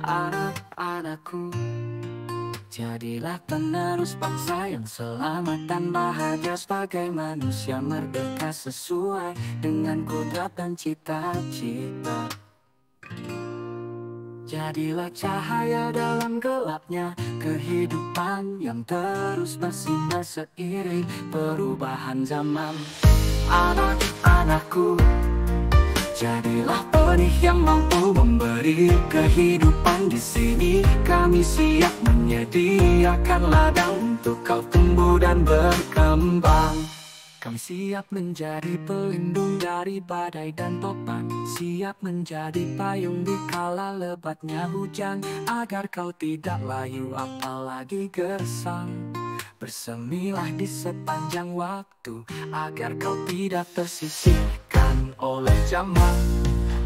Anak-anakku, jadilah penerus bangsa yang selamat dan bahagia sebagai manusia merdeka sesuai dengan kodrat dan cita-cita. Jadilah cahaya dalam gelapnya kehidupan yang terus bersinar seiring perubahan zaman. Anak-anakku, jadilah benih yang mampu memberi kehidupan di sini. Kami siap menyediakan ladang untuk kau tumbuh dan berkembang. Kami siap menjadi pelindung dari badai dan topan, siap menjadi payung di kala lebatnya hujan, agar kau tidak layu apalagi gersang. Bersemilah di sepanjang waktu, agar kau tidak tersisihkan oleh zaman.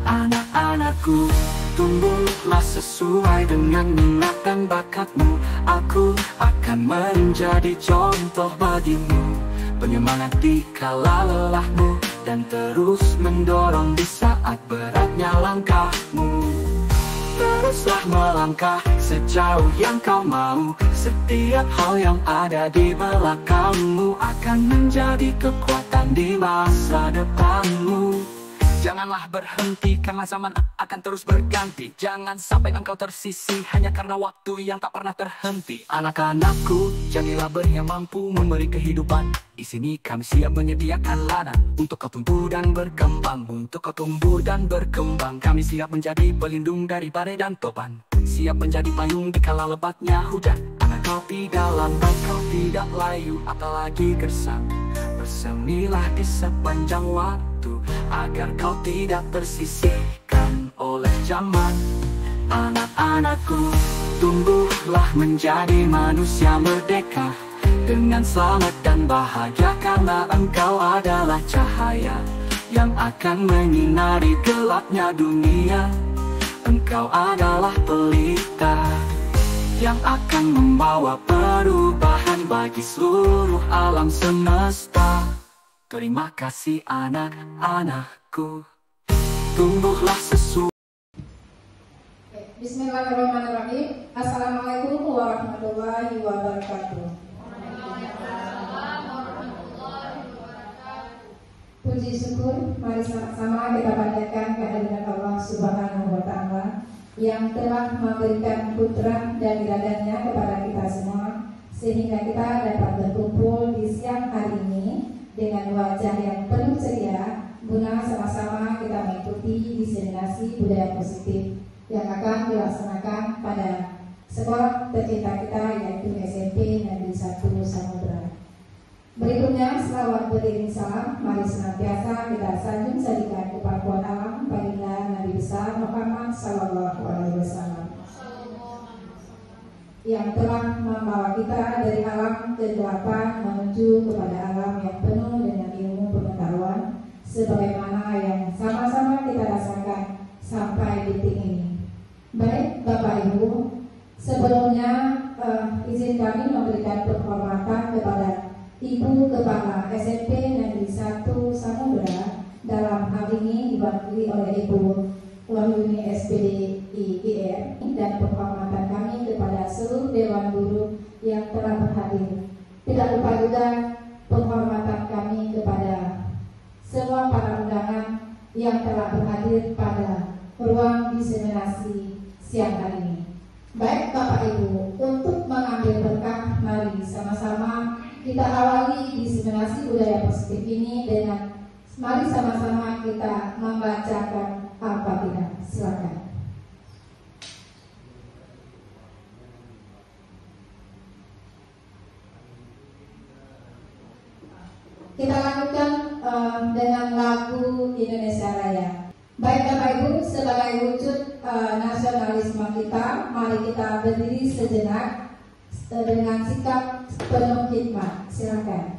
Anak-anakku, tumbuhlah sesuai dengan minat dan bakatmu. Aku akan menjadi contoh bagimu, penyemangat di kala lelahmu, dan terus mendorong di saat beratnya langkahmu. Teruslah melangkah sejauh yang kau mau. Setiap hal yang ada di belakangmu akan menjadi kekuatan di masa depanmu. Janganlah berhenti karena zaman akan terus berganti. Jangan sampai engkau tersisih hanya karena waktu yang tak pernah terhenti. Anak-anakku, jadilah benih yang mampu memberi kehidupan. Di sini kami siap menyediakan ladang untuk kau tumbuh dan berkembang. Untuk kau tumbuh dan berkembang, kami siap menjadi pelindung dari badai dan topan, siap menjadi payung di kala lebatnya hujan, agar kau tidak lambat, kau tidak layu apalagi gersang. Bersemilah di sepanjang waktu, agar kau tidak tersisihkan oleh zaman. Anak-anakku, tumbuhlah menjadi manusia merdeka dengan selamat dan bahagia, karena engkau adalah cahaya yang akan menyinari gelapnya dunia. Engkau adalah pelita yang akan membawa perubahan bagi seluruh alam semesta. Terima kasih anak-anakku, tumbuhlah sesuai. Bismillahirrahmanirrahim. Assalamualaikum warahmatullahi wabarakatuh. Puji syukur, mari sama-sama kita panjatkan kehadiran Allah Subhanahu wa Ta'ala yang telah memberikan kudrat dan iradannya kepada kita semua, sehingga kita dapat berkumpul di siang hari ini dengan wajah yang penuh ceria, guna sama-sama kita mengikuti diseminasi budaya positif yang akan dilaksanakan pada sekolah tercinta kita, yaitu SMP Negeri 1 Samudera. Berikutnya, selawat beriring salam, mari senantiasa kita sanjung sadikan kepada alam baginda Nabi besar Muhammad Sallallahu Alaihi Wasallam, yang telah membawa kita dari alam kegelapan menuju kepada alam yang penuh dengan ilmu pengetahuan, sebagaimana yang sama-sama kita rasakan sampai detik ini. Baik Bapak Ibu, sebelumnya izin kami memberikan penghormatan kepada Ibu Kepala SMP Negeri 1 Samudera, dalam hal ini diwakili oleh Ibu Wahyuni SPD IGR, dan penghormatan kami kepada seluruh Dewan Guru yang telah berhadir. Tidak lupa juga penghormatan kami kepada semua para undangan yang telah berhadir pada ruang diseminasi siang hari ini. Baik Bapak Ibu, untuk mengambil berkah, mari sama-sama kita awali diseminasi budaya positif ini dengan mari sama-sama kita membacakan Al-Fatihah. Silakan. Kita lanjutkan dengan lagu Indonesia Raya. Baik Bapak Ibu, sebagai wujud nasionalisme kita, mari kita berdiri sejenak dengan sikap penuh hikmat. Silakan.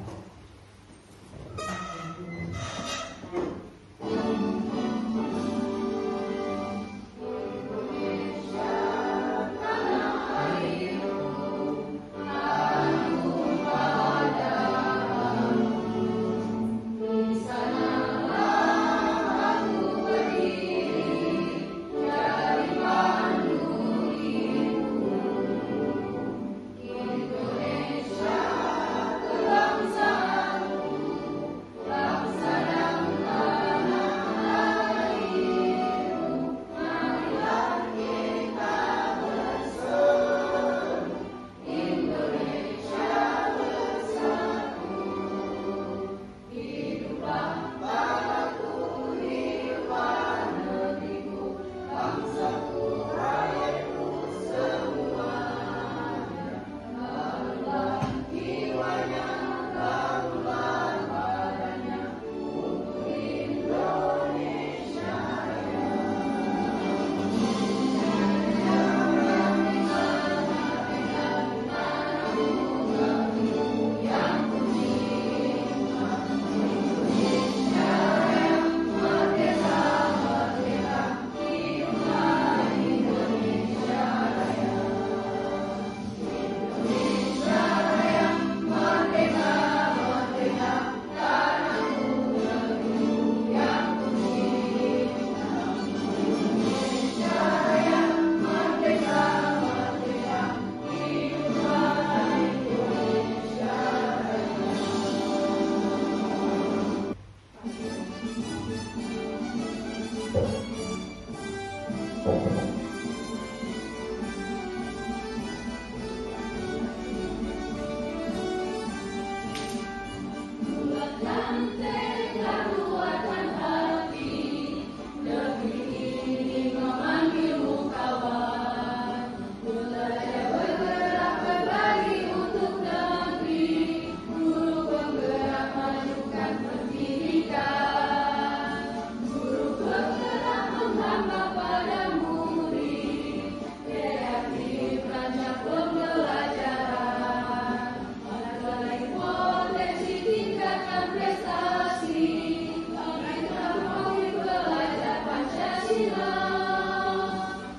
Di sana aku berdiri dari Bandung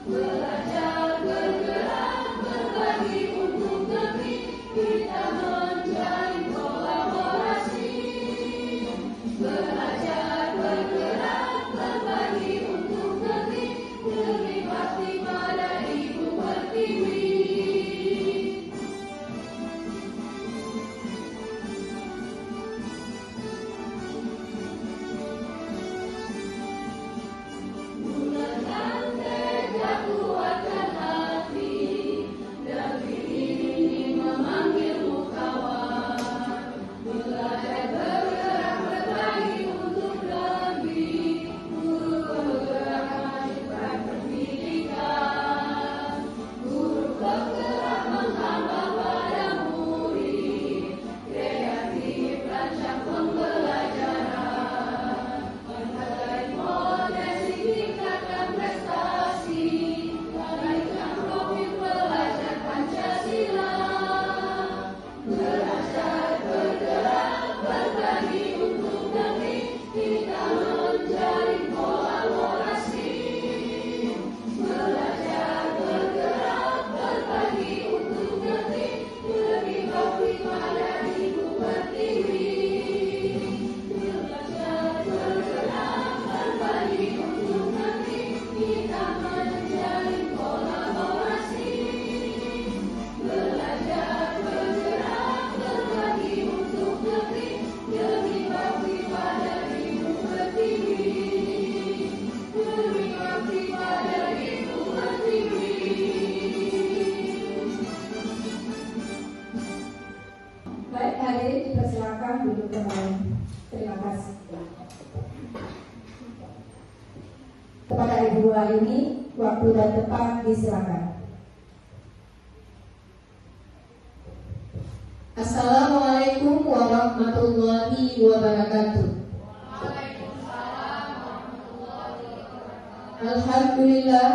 Belajar, bergerak, berbagi untuk negeri, kita menjalin kolaborasi. Belajar, bergerak, berbagi untuk negeri, demi bakti pada Ibu Pertiwi. Bulatkan tekad, kuatkan hati, negeri ini memanggilmu kawan. Belajar, bergerak, berbagi untuk lebih, guru bergerak melanjutkan pendidikan. Guru bergerak menghamba pada murid, kreatif rancang pembelajaran. Menghargai potensi, tingkatkan prestasi, naikkan profil pelajar Pancasila. Belajar, bergerak, berbagi untuk negeri, kita menjalin kolaborasi. Belajar, bergerak, berbagi untuk negeri, demi bakti pada Ibu Pertiwi. Belajar, bergerak, berbagi untuk negeri, kita menjalin kolaborasi. Belajar, bergerak, berbagi untuk negeri, demi bakti pada Ibu Pertiwi. Demi bakti pada Ibu Pertiwi. Baik, hadirin dipersilakan duduk kembali. Terima kasih. Kepada Ibu Ayuni, waktu dan tempat disilakan. Assalamualaikum warahmatullahi wabarakatuh. Alhamdulillah,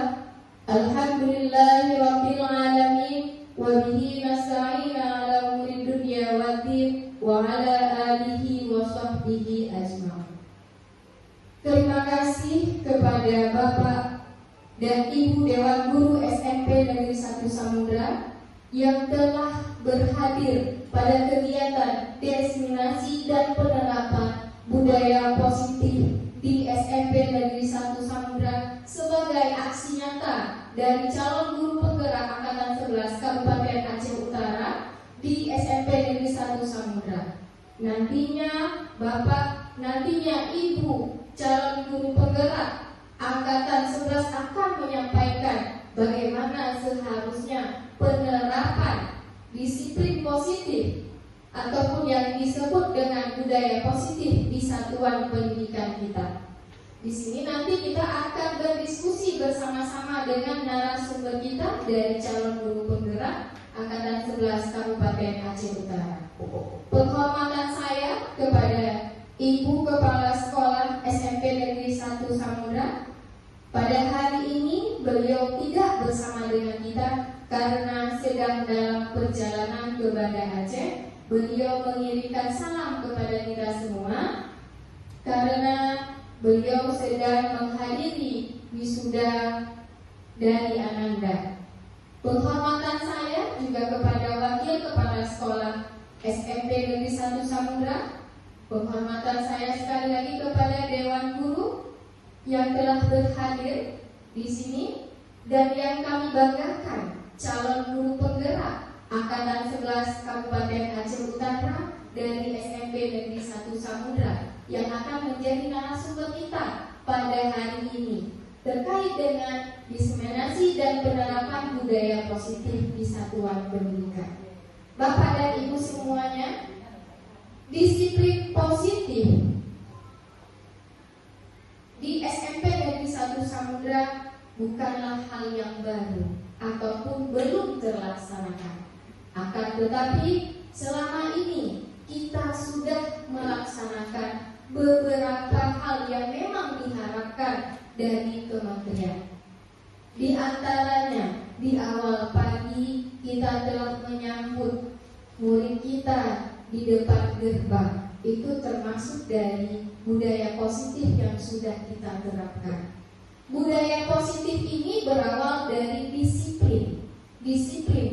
alhamdulillahi rabbil alamin, wa bihi nasta'inu ala umuri dunya waddin, wa ala alihi wa sahbihi ajma'in. Terima kasih kepada Bapak dan Ibu Dewan Guru SMP Negeri 1 Samudra yang telah berhadir pada kegiatan diseminasi dan penerapan budaya positif di SMP Negeri 1 Samudra sebagai aksi nyata dari calon guru penggerak Angkatan 11 Kabupaten Aceh Utara di SMP Negeri 1 Samudra. Nantinya Bapak, nantinya Ibu calon guru penggerak Angkatan 11 akan menyampaikan bagaimana seharusnya penerapan disiplin positif ataupun yang disebut dengan budaya positif di satuan pendidikan kita. Di sini nanti kita akan berdiskusi bersama-sama dengan narasumber kita dari calon guru penggerak Angkatan 11 Kabupaten Aceh Utara. Penghormatan saya kepada Ibu Kepala Sekolah SMP Negeri 1 Samudra. Pada hari ini beliau tidak bersama dengan kita karena sedang dalam perjalanan ke Banda Aceh. Beliau mengirimkan salam kepada kita semua karena beliau sedang menghadiri wisuda dari Ananda. Penghormatan saya juga kepada Wakil Kepala Sekolah SMP Negeri 1 Samudra. Penghormatan saya sekali lagi kepada Dewan Guru yang telah berhadir di sini dan yang kami banggakan, calon guru penggerak Angkatan 11 Kabupaten Aceh Utara dari SMP Negeri 1 Samudra yang akan menjadi narasumber kita pada hari ini terkait dengan diseminasi dan penerapan budaya positif di satuan pendidikan. Bapak dan Ibu semuanya, disiplin positif di SMP Negeri 1 Samudra bukanlah hal yang baru ataupun belum terlaksanakan. Akan tetapi selama ini kita sudah melaksanakan beberapa hal yang memang diharapkan dari kementerian. Di antaranya, di awal pagi kita telah menyambut murid kita di depan gerbang. Itu termasuk dari budaya positif yang sudah kita terapkan. Budaya positif ini berawal dari disiplin,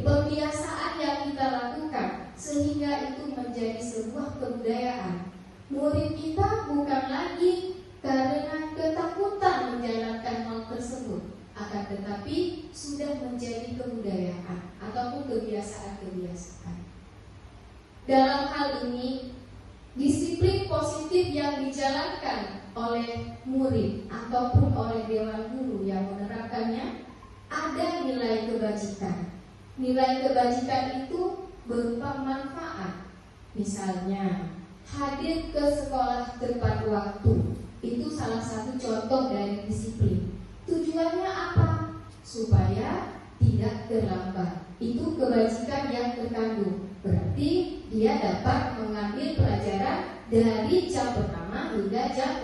pembiasaan yang kita lakukan sehingga itu menjadi sebuah kebudayaan. Murid kita bukan lagi karena ketakutan menjalankan hal tersebut, akan tetapi sudah menjadi kebudayaan ataupun kebiasaan-kebiasaan. Dalam hal ini, disiplin positif yang dijalankan oleh murid ataupun oleh dewan guru yang menerapkannya ada nilai kebajikan. Nilai kebajikan itu berupa manfaat. Misalnya, hadir ke sekolah tepat waktu. Itu salah satu contoh dari disiplin. Tujuannya apa? Supaya tidak terlambat. Itu kebajikan yang terkandung. Berarti dia dapat mengambil pelajaran dari jam pertama hingga jam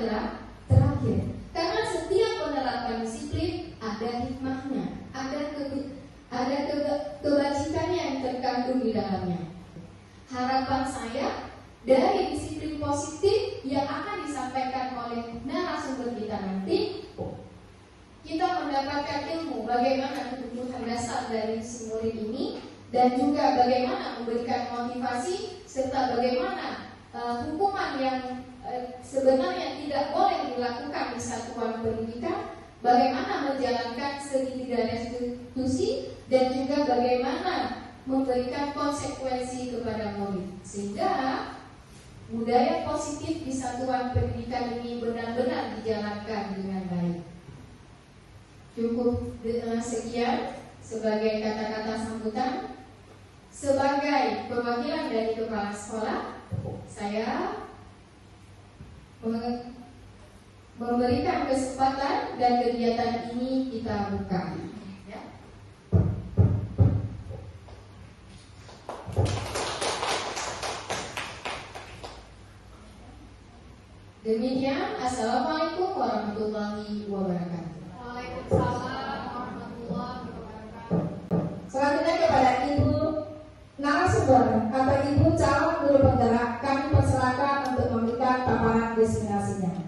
terakhir. Karena setiap penerapan disiplin ada hikmahnya, ada kebajikannya yang terkandung di dalamnya. Harapan saya dari disiplin positif yang akan disampaikan oleh narasumber kita nanti, kita mendapatkan ilmu bagaimana kebutuhan dasar dari si murid ini, dan juga bagaimana memberikan motivasi serta bagaimana hukuman yang sebenarnya tidak boleh dilakukan di satuan pendidikan, bagaimana menjalankan segitiga restitusi, dan juga bagaimana memberikan konsekuensi kepada murid, sehingga budaya positif di satuan pendidikan ini benar-benar dijalankan dengan baik. Cukup sekian sebagai kata-kata sambutan. Sebagai perwakilan dari kepala sekolah, saya memberikan kesempatan dan kegiatan ini kita buka. Ya. Demikian, assalamualaikum warahmatullahi wabarakatuh. Waalaikumsalam warahmatullahi wabarakatuh. Selanjutnya kepada Ibu narasumber atau Ibu calon guru penggerak, kami persilakan untuk memberikan paparan diseminasinya.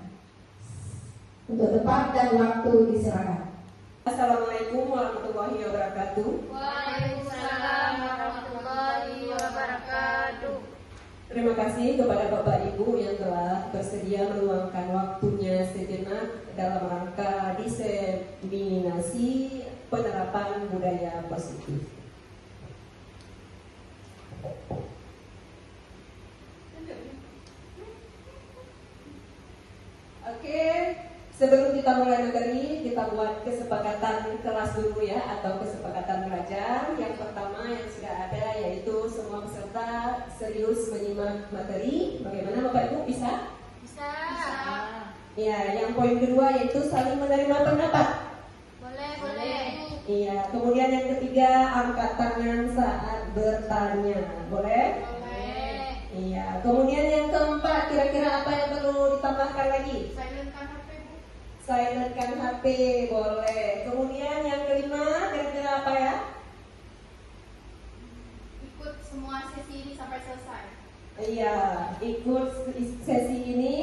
Untuk tempat dan waktu disilakan. Assalamualaikum warahmatullahi wabarakatuh. Waalaikumsalam warahmatullahi wabarakatuh. Terima kasih kepada Bapak Ibu yang telah bersedia meluangkan waktunya sejenak dalam rangka diseminasi penerapan budaya positif. Oke, sebelum kita mulai materi, kita buat kesepakatan kelas dulu ya, atau kesepakatan belajar. Yang pertama yang sudah ada yaitu semua peserta serius menyimak materi. Bagaimana Bapak Ibu, bisa? Bisa. Ya, yang poin kedua yaitu saling menerima pendapat. Boleh. Iya, kemudian yang ketiga angkat tangan saat bertanya. Boleh? Iya, kemudian yang keempat, kira-kira apa yang perlu ditambahkan lagi? Silentkan HP, Bu. Silentkan HP, boleh. Kemudian yang kelima, kira-kira apa ya? Ikut semua sesi ini sampai selesai. Iya, ikut sesi ini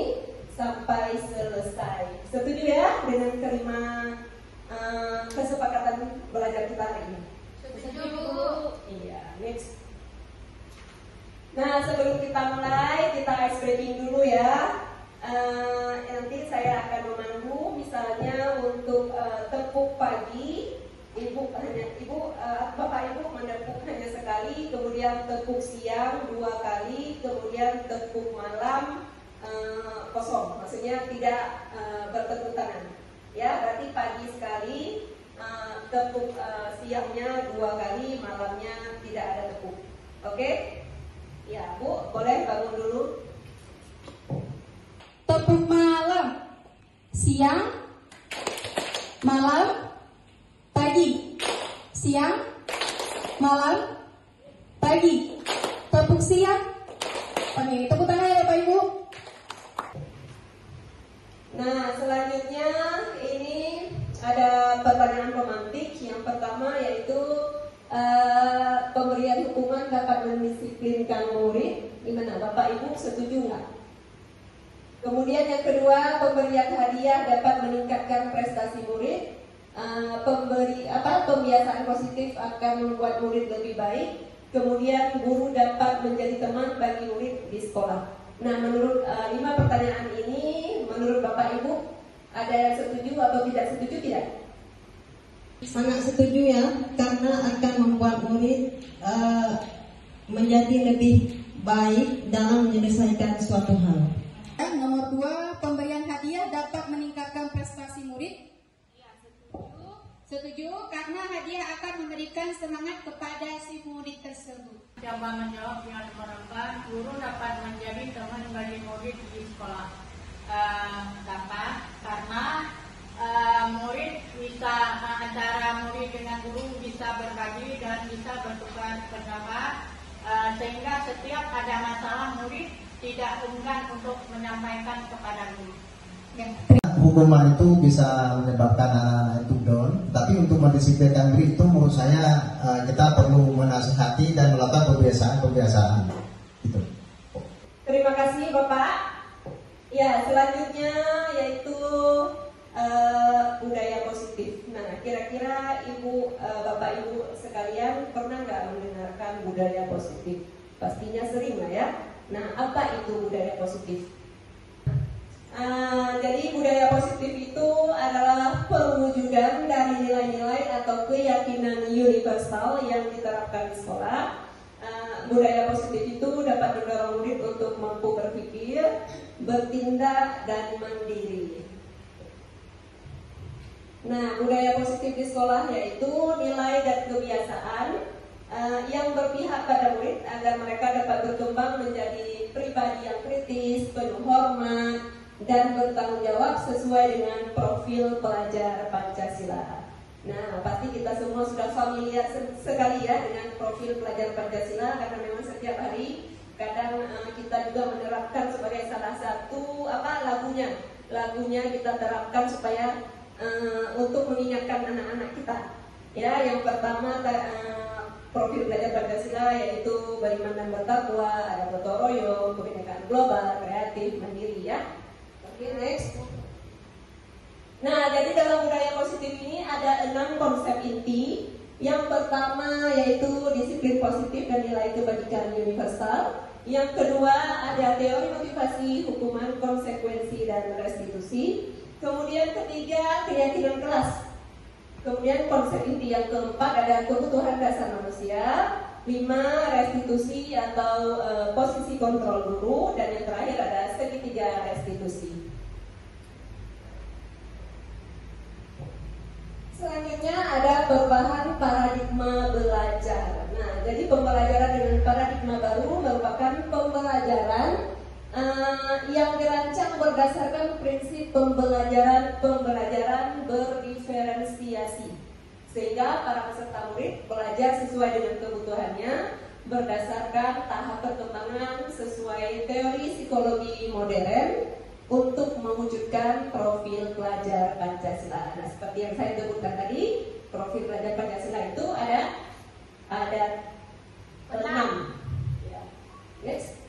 sampai selesai. Setuju ya dengan kelima kesepakatan belajar kita hari ini? Setuju, Bu. Iya, next. Nah, sebelum kita mulai, kita ice breaking dulu ya. Nanti saya akan memandu, misalnya untuk tepuk pagi, Bapak Ibu menepuk hanya sekali, kemudian tepuk siang 2 kali, kemudian tepuk malam kosong, maksudnya tidak bertepuk tangan. Ya, berarti pagi sekali, tepuk siangnya 2 kali, malamnya tidak ada tepuk. Oke? Ya, Bu, boleh bangun dulu. Tepuk malam, siang, malam, pagi, siang, malam, pagi, tepuk siang, pagi. Tepuk tangan ya Bapak Ibu. Nah, selanjutnya ini ada pertanyaan pemantik. Yang pertama yaitu pemberian hukuman dapat mendisiplinkan murid. Gimana Bapak Ibu, setuju nggak? Kemudian yang kedua, pemberian hadiah dapat meningkatkan prestasi murid. Pembiasaan positif akan membuat murid lebih baik. Kemudian guru dapat menjadi teman bagi murid di sekolah. Nah, menurut 5 pertanyaan ini, menurut Bapak Ibu, ada yang setuju atau tidak setuju tidak? Sangat setuju ya, karena akan membuat murid menjadi lebih baik dalam menyelesaikan suatu hal. Nomor 2, pemberian hadiah dapat meningkatkan prestasi murid. Setuju, karena hadiah akan memberikan semangat kepada si murid tersebut. Coba menjawab yang nomor 4, guru dapat menjadi teman bagi murid di sekolah. Dapat, karena murid bisa, antara murid dengan guru bisa berbagi dan bisa bertukar pendapat, sehingga setiap ada masalah murid tidak enggan untuk menyampaikan kepada guru. Hukuman itu bisa menyebabkan anak-anak itu down, tapi untuk mendisiplinkan diri itu menurut saya kita perlu menasihati dan melakukan kebiasaan. Gitu. Terima kasih Bapak. Ya, selanjutnya yaitu budaya positif. Nah, kira-kira Bapak Ibu sekalian pernah nggak mendengarkan budaya positif? Pastinya sering lah ya. Nah, apa itu budaya positif? Jadi budaya positif itu adalah perwujudan dari nilai-nilai atau keyakinan universal yang diterapkan di sekolah. Budaya positif itu dapat mendorong murid untuk mampu berpikir, bertindak, dan mandiri. Nah, budaya positif di sekolah yaitu nilai dan kebiasaan yang berpihak pada murid agar mereka dapat berkembang menjadi pribadi yang kritis, penuh hormat, dan bertanggung jawab sesuai dengan profil pelajar Pancasila. Nah, pasti kita semua sudah familiar sekali ya dengan profil pelajar Pancasila, karena memang setiap hari kadang kita juga menerapkan sebagai salah satu lagunya kita terapkan supaya untuk mengingatkan anak-anak kita. Ya, yang pertama profil pelajar Pancasila yaitu beriman dan bertakwa, ada gotong royong, kebinekaan global, kreatif, mandiri ya. Oke, next. Nah, jadi dalam budaya positif ini ada 6 konsep inti. Yang pertama yaitu disiplin positif dan nilai kebajikan universal. Yang kedua ada teori motivasi, hukuman, konsekuensi, dan restitusi. Kemudian ketiga, keyakinan kelas. Kemudian konsep inti yang keempat ada kebutuhan dasar manusia. 5, restitusi atau posisi kontrol guru. Dan yang terakhir ada segitiga restitusi. Selanjutnya ada perubahan paradigma belajar. Nah, jadi pembelajaran dengan paradigma baru merupakan pembelajaran yang dirancang berdasarkan prinsip pembelajaran berdiferensiasi, sehingga para peserta murid belajar sesuai dengan kebutuhannya berdasarkan tahap perkembangan sesuai teori psikologi modern untuk mewujudkan profil pelajar Pancasila. Nah, seperti yang saya sebutkan tadi, profil pelajar Pancasila itu ada 6. Ya. Next.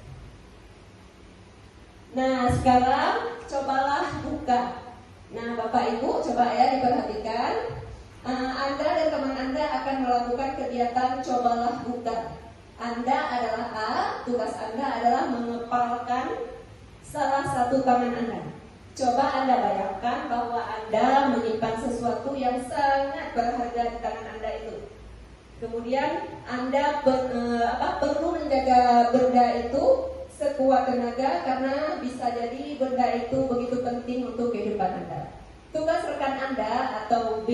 Nah, sekarang cobalah buka. Nah, Bapak Ibu, coba ya diperhatikan. Anda dan teman Anda akan melakukan kegiatan cobalah buka. Anda adalah A, tugas Anda adalah mengepalkan salah satu tangan Anda. Coba Anda bayangkan bahwa Anda menyimpan sesuatu yang sangat berharga di tangan Anda itu. Kemudian Anda perlu menjaga benda itu sekuat tenaga, karena bisa jadi benda itu begitu penting untuk kehidupan Anda. Tugas rekan Anda atau B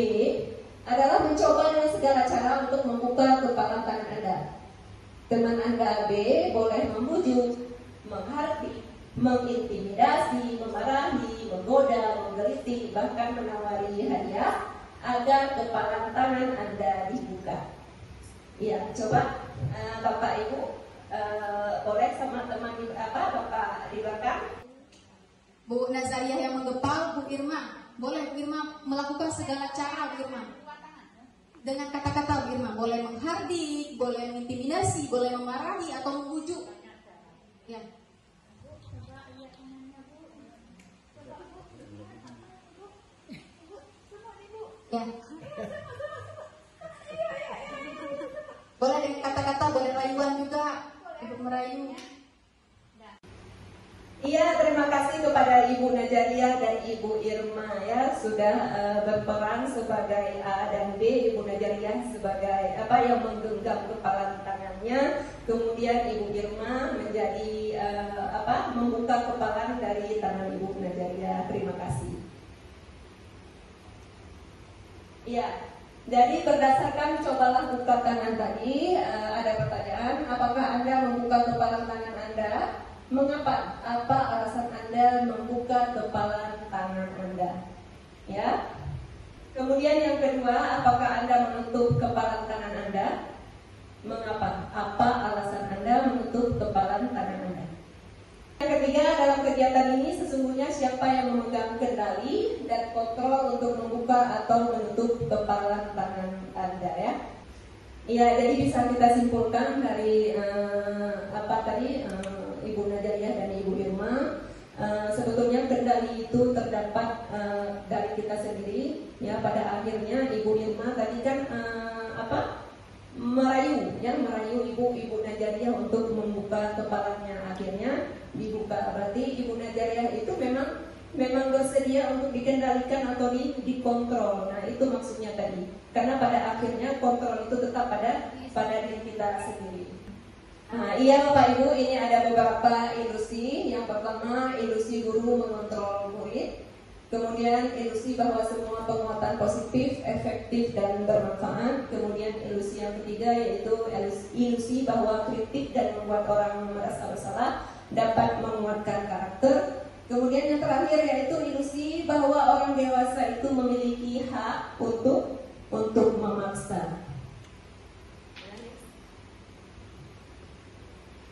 adalah mencoba dengan segala cara untuk membuka kepalan tangan Anda. Teman Anda B boleh membujuk, menghardik, mengintimidasi, memarahi, menggoda, menggelitik, bahkan menawari hadiah agar kepalan tangan Anda dibuka. Ya, coba Bapak Ibu boleh sama teman Bapak di belakang. Bu Nazariah yang menggepal, Bu Irma, boleh Bu Irma melakukan segala cara, Bu Irma. Dengan kata-kata Bu Irma, boleh menghardik, boleh mengintimidasi, boleh memarahi atau membujuk. Ya. kata-kata, boleh rayuan juga untuk merayu. Iya, terima kasih kepada Ibu Najariah dan Ibu Irma ya sudah berperan sebagai A dan B. Ibu Najariah sebagai yang menggenggam kepala tangannya, kemudian Ibu Irma menjadi membuka kepalan dari tangan Ibu Najariah. Terima kasih. Iya. Jadi berdasarkan cobalah buka tangan tadi, ada pertanyaan, apakah Anda membuka kepalan tangan Anda? Mengapa? Apa alasan Anda membuka kepalan tangan Anda? Ya. Kemudian yang kedua, apakah Anda menutup kepalan tangan Anda? Mengapa? Apa alasan Anda menutup kepalan tangan Anda? Yang ketiga, dalam kegiatan ini sesungguhnya siapa yang memegang kendali dan kontrol untuk membuka atau menutup kepalan tangan Anda ya? Iya, jadi bisa kita simpulkan dari Ibu Najariah dan Ibu Irma, sebetulnya kendali itu terdapat dari kita sendiri ya. Pada akhirnya Ibu Irma tadi kan merayu Ibu Najariah untuk membuka kepalanya, akhirnya dibuka. Berarti Ibu Najariah itu memang bersedia untuk dikendalikan atau dikontrol. Nah, itu maksudnya tadi. Karena pada akhirnya kontrol itu tetap pada diri kita sendiri. Nah, iya Bapak Ibu, ini ada beberapa ilusi. Yang pertama, ilusi guru mengontrol murid. Kemudian ilusi bahwa semua penguatan positif, efektif dan bermanfaat. Kemudian ilusi yang ketiga yaitu ilusi bahwa kritik dan membuat orang merasa bersalah dapat menguatkan karakter. Kemudian yang terakhir yaitu ilusi bahwa orang dewasa itu memiliki hak untuk memaksa.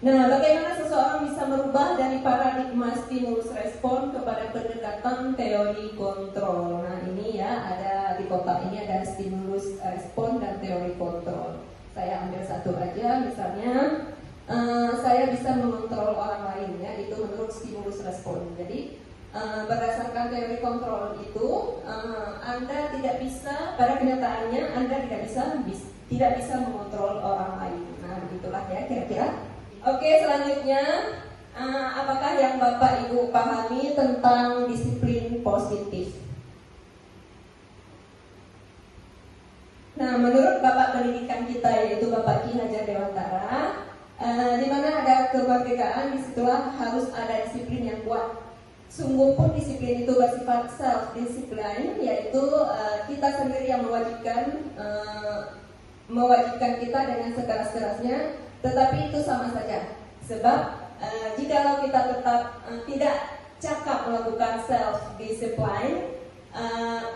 Nah, bagaimana seseorang bisa merubah dari paradigma stimulus respon kepada pendekatan teori kontrol? Nah, ini ya ada di kotak ini ada stimulus respon dan teori kontrol. Saya ambil satu aja, misalnya saya bisa mengontrol orang lain ya, itu menurut stimulus respon. Jadi berdasarkan teori kontrol itu Anda tidak bisa, pada kenyataannya Anda tidak bisa mengontrol orang lain. Nah, begitulah ya kira-kira. Oke, selanjutnya apakah yang Bapak Ibu pahami tentang disiplin positif? Nah, menurut Bapak pendidikan kita yaitu Bapak Ki Hajar Dewantara, di mana ada kemerdekaan, disitulah harus ada disiplin yang kuat. Sungguh pun disiplin itu bersifat self-discipline, yaitu kita sendiri yang mewajibkan kita dengan sekeras-kerasnya. Tetapi itu sama saja, sebab jikalau kita tetap tidak cakap melakukan self-discipline,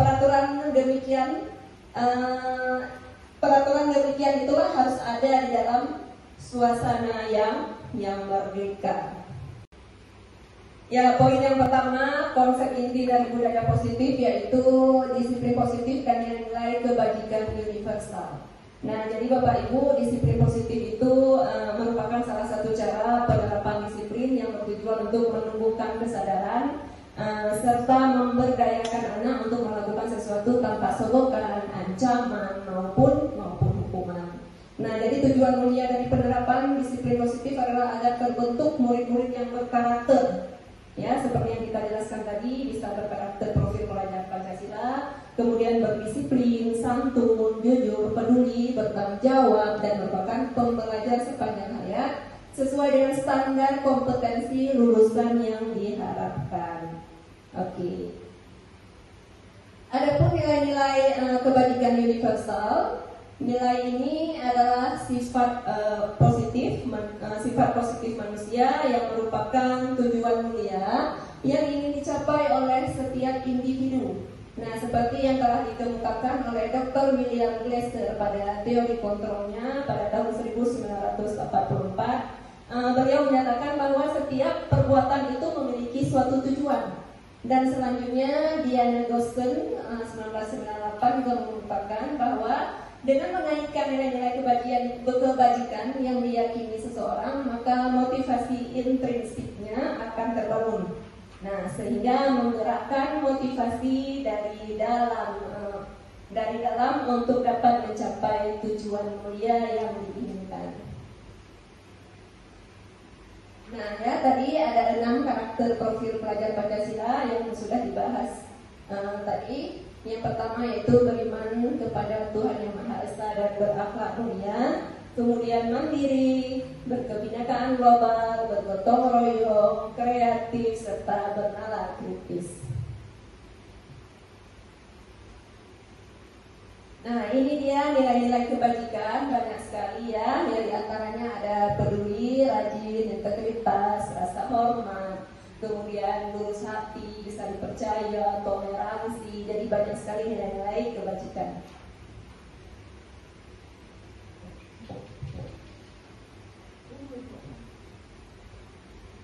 peraturan demikian itulah harus ada di dalam suasana yang merdeka. Ya, poin yang pertama, konsep inti dari budaya positif yaitu disiplin positif dan nilai kebajikan universal. Nah, jadi Bapak Ibu, disiplin positif itu merupakan salah satu cara penerapan disiplin yang bertujuan untuk menumbuhkan kesadaran serta memberdayakan anak untuk melakukan sesuatu tanpa sogokan, ancaman maupun hukuman. Nah, jadi tujuan mulia dari penerapan disiplin positif adalah agar terbentuk murid-murid yang berkarakter. Ya, seperti yang kita jelaskan tadi, bisa berkarakter profil pelajar Pancasila, kemudian berdisiplin, santun, jujur, peduli, bertanggung jawab, dan merupakan pembelajar sepanjang hayat sesuai dengan standar kompetensi lulusan yang diharapkan. Oke. Adapun nilai-nilai kebajikan universal, nilai ini adalah sifat positif manusia yang merupakan tujuan mulia yang ingin dicapai oleh setiap individu. Nah, seperti yang telah dikemukakan oleh Dr. William Glasser pada teori kontrolnya pada tahun 1944, beliau menyatakan bahwa setiap perbuatan itu memiliki suatu tujuan. Dan selanjutnya Diana Gosken 1998 juga mengungkapkan bahwa dengan mengaitkan nilai-nilai kebajikan yang diyakini seseorang, maka motivasi intrinsiknya akan terbangun. Nah, sehingga menggerakkan motivasi dari dalam untuk dapat mencapai tujuan mulia yang diinginkan. Nah, ya tadi ada 6 karakter profil pelajar Pancasila yang sudah dibahas tadi. Yang pertama yaitu beriman kepada Tuhan Yang Maha Esa dan berakhlak mulia. Kemudian mandiri, berkebinekaan global, bergotong royong, kreatif, serta bernalar kritis. Nah, ini dia nilai-nilai kebajikan, banyak sekali ya. Di antaranya ada peduli, rajin, integritas, rasa hormat, kemudian lurus hati, bisa dipercaya, toleransi. Jadi banyak sekali nilai-nilai kebajikan.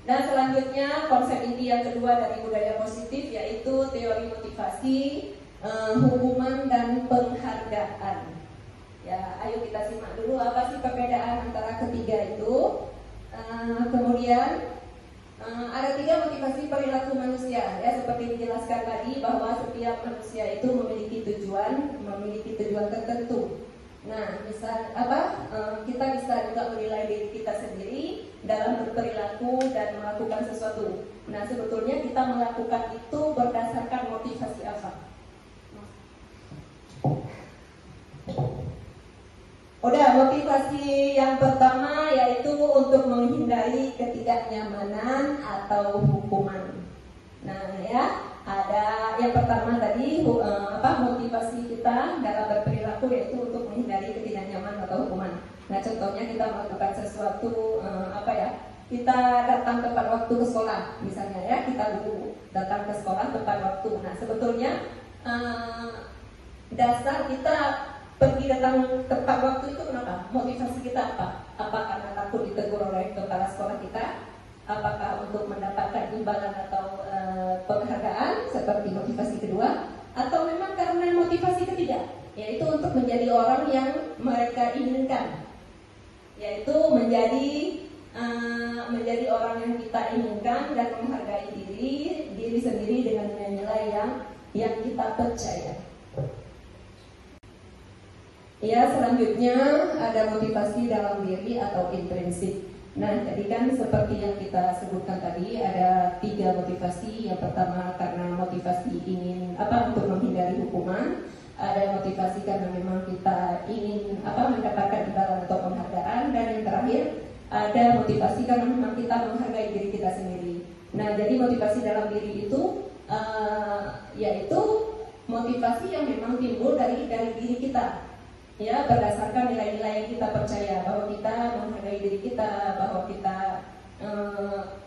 Dan selanjutnya konsep inti yang kedua dari budaya positif yaitu teori motivasi, hukuman dan penghargaan. Ya, ayo kita simak dulu apa sih perbedaan antara ketiga itu. Kemudian ada 3 motivasi perilaku manusia ya, seperti dijelaskan tadi bahwa setiap manusia itu memiliki tujuan tertentu. Nah, kita bisa juga menilai diri kita sendiri dalam berperilaku dan melakukan sesuatu. Nah, sebetulnya kita melakukan itu berdasarkan motivasi apa? Udah, motivasi yang pertama yaitu untuk menghindari ketidaknyamanan atau hukuman. Nah, ya, ada yang pertama tadi motivasi kita dalam berperilaku yaitu untuk menghindari ketidaknyamanan atau hukuman. Nah, contohnya kita melakukan sesuatu kita datang tepat waktu ke sekolah, misalnya ya, kita dulu datang ke sekolah tepat waktu. Nah, sebetulnya dasar kita pergi datang tepat waktu itu kenapa? Motivasi kita apa? Apa karena takut ditegur oleh kepala sekolah kita? Apakah untuk mendapatkan imbalan atau penghargaan seperti motivasi kedua? Atau memang karena motivasi ketiga, yaitu untuk menjadi orang yang mereka inginkan, yaitu menjadi orang yang kita inginkan dan menghargai diri sendiri dengan nilai-nilai yang kita percaya. Ya, selanjutnya ada motivasi dalam diri atau intrinsik. Nah, jadi kan seperti yang kita sebutkan tadi, ada 3 motivasi. Yang pertama karena motivasi ingin untuk menghindari hukuman. Ada motivasi karena memang kita ingin mendapatkan imbalan atau penghargaan. Dan yang terakhir ada motivasi karena memang kita menghargai diri kita sendiri. Nah, jadi motivasi dalam diri itu yaitu motivasi yang memang timbul dari diri kita. Ya, berdasarkan nilai-nilai yang kita percaya, bahwa kita menghargai diri kita, bahwa kita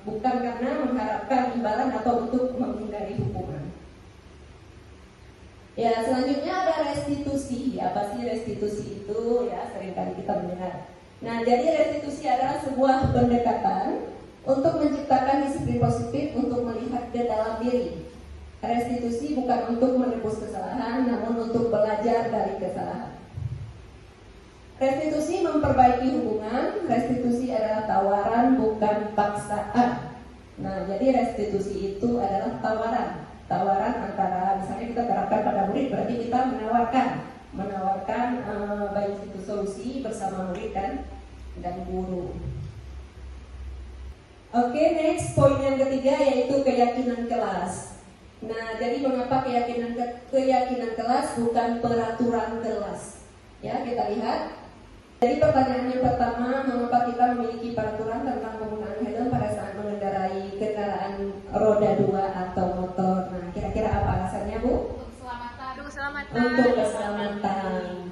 bukan karena mengharapkan imbalan atau untuk menghindari hukuman. Ya, selanjutnya ada restitusi. Apa sih restitusi itu? Ya, seringkali kita mendengar. Nah, jadi restitusi adalah sebuah pendekatan untuk menciptakan disiplin positif untuk melihat ke dalam diri. Restitusi bukan untuk menebus kesalahan, namun untuk belajar dari kesalahan. Restitusi memperbaiki hubungan. Restitusi adalah tawaran, bukan paksaan. Nah, jadi restitusi itu adalah tawaran antara, misalnya kita terapkan pada murid, berarti kita menawarkan baik itu solusi bersama murid dan guru. Oke, next poin yang ketiga yaitu keyakinan kelas. Nah, jadi mengapa keyakinan kelas bukan peraturan kelas? Ya, kita lihat. Jadi pertanyaan yang pertama, mengapa kita memiliki peraturan tentang penggunaan helm pada saat mengendarai kendaraan roda 2 atau motor? Nah, kira-kira apa alasannya, Bu? Untuk keselamatan. Untuk keselamatan.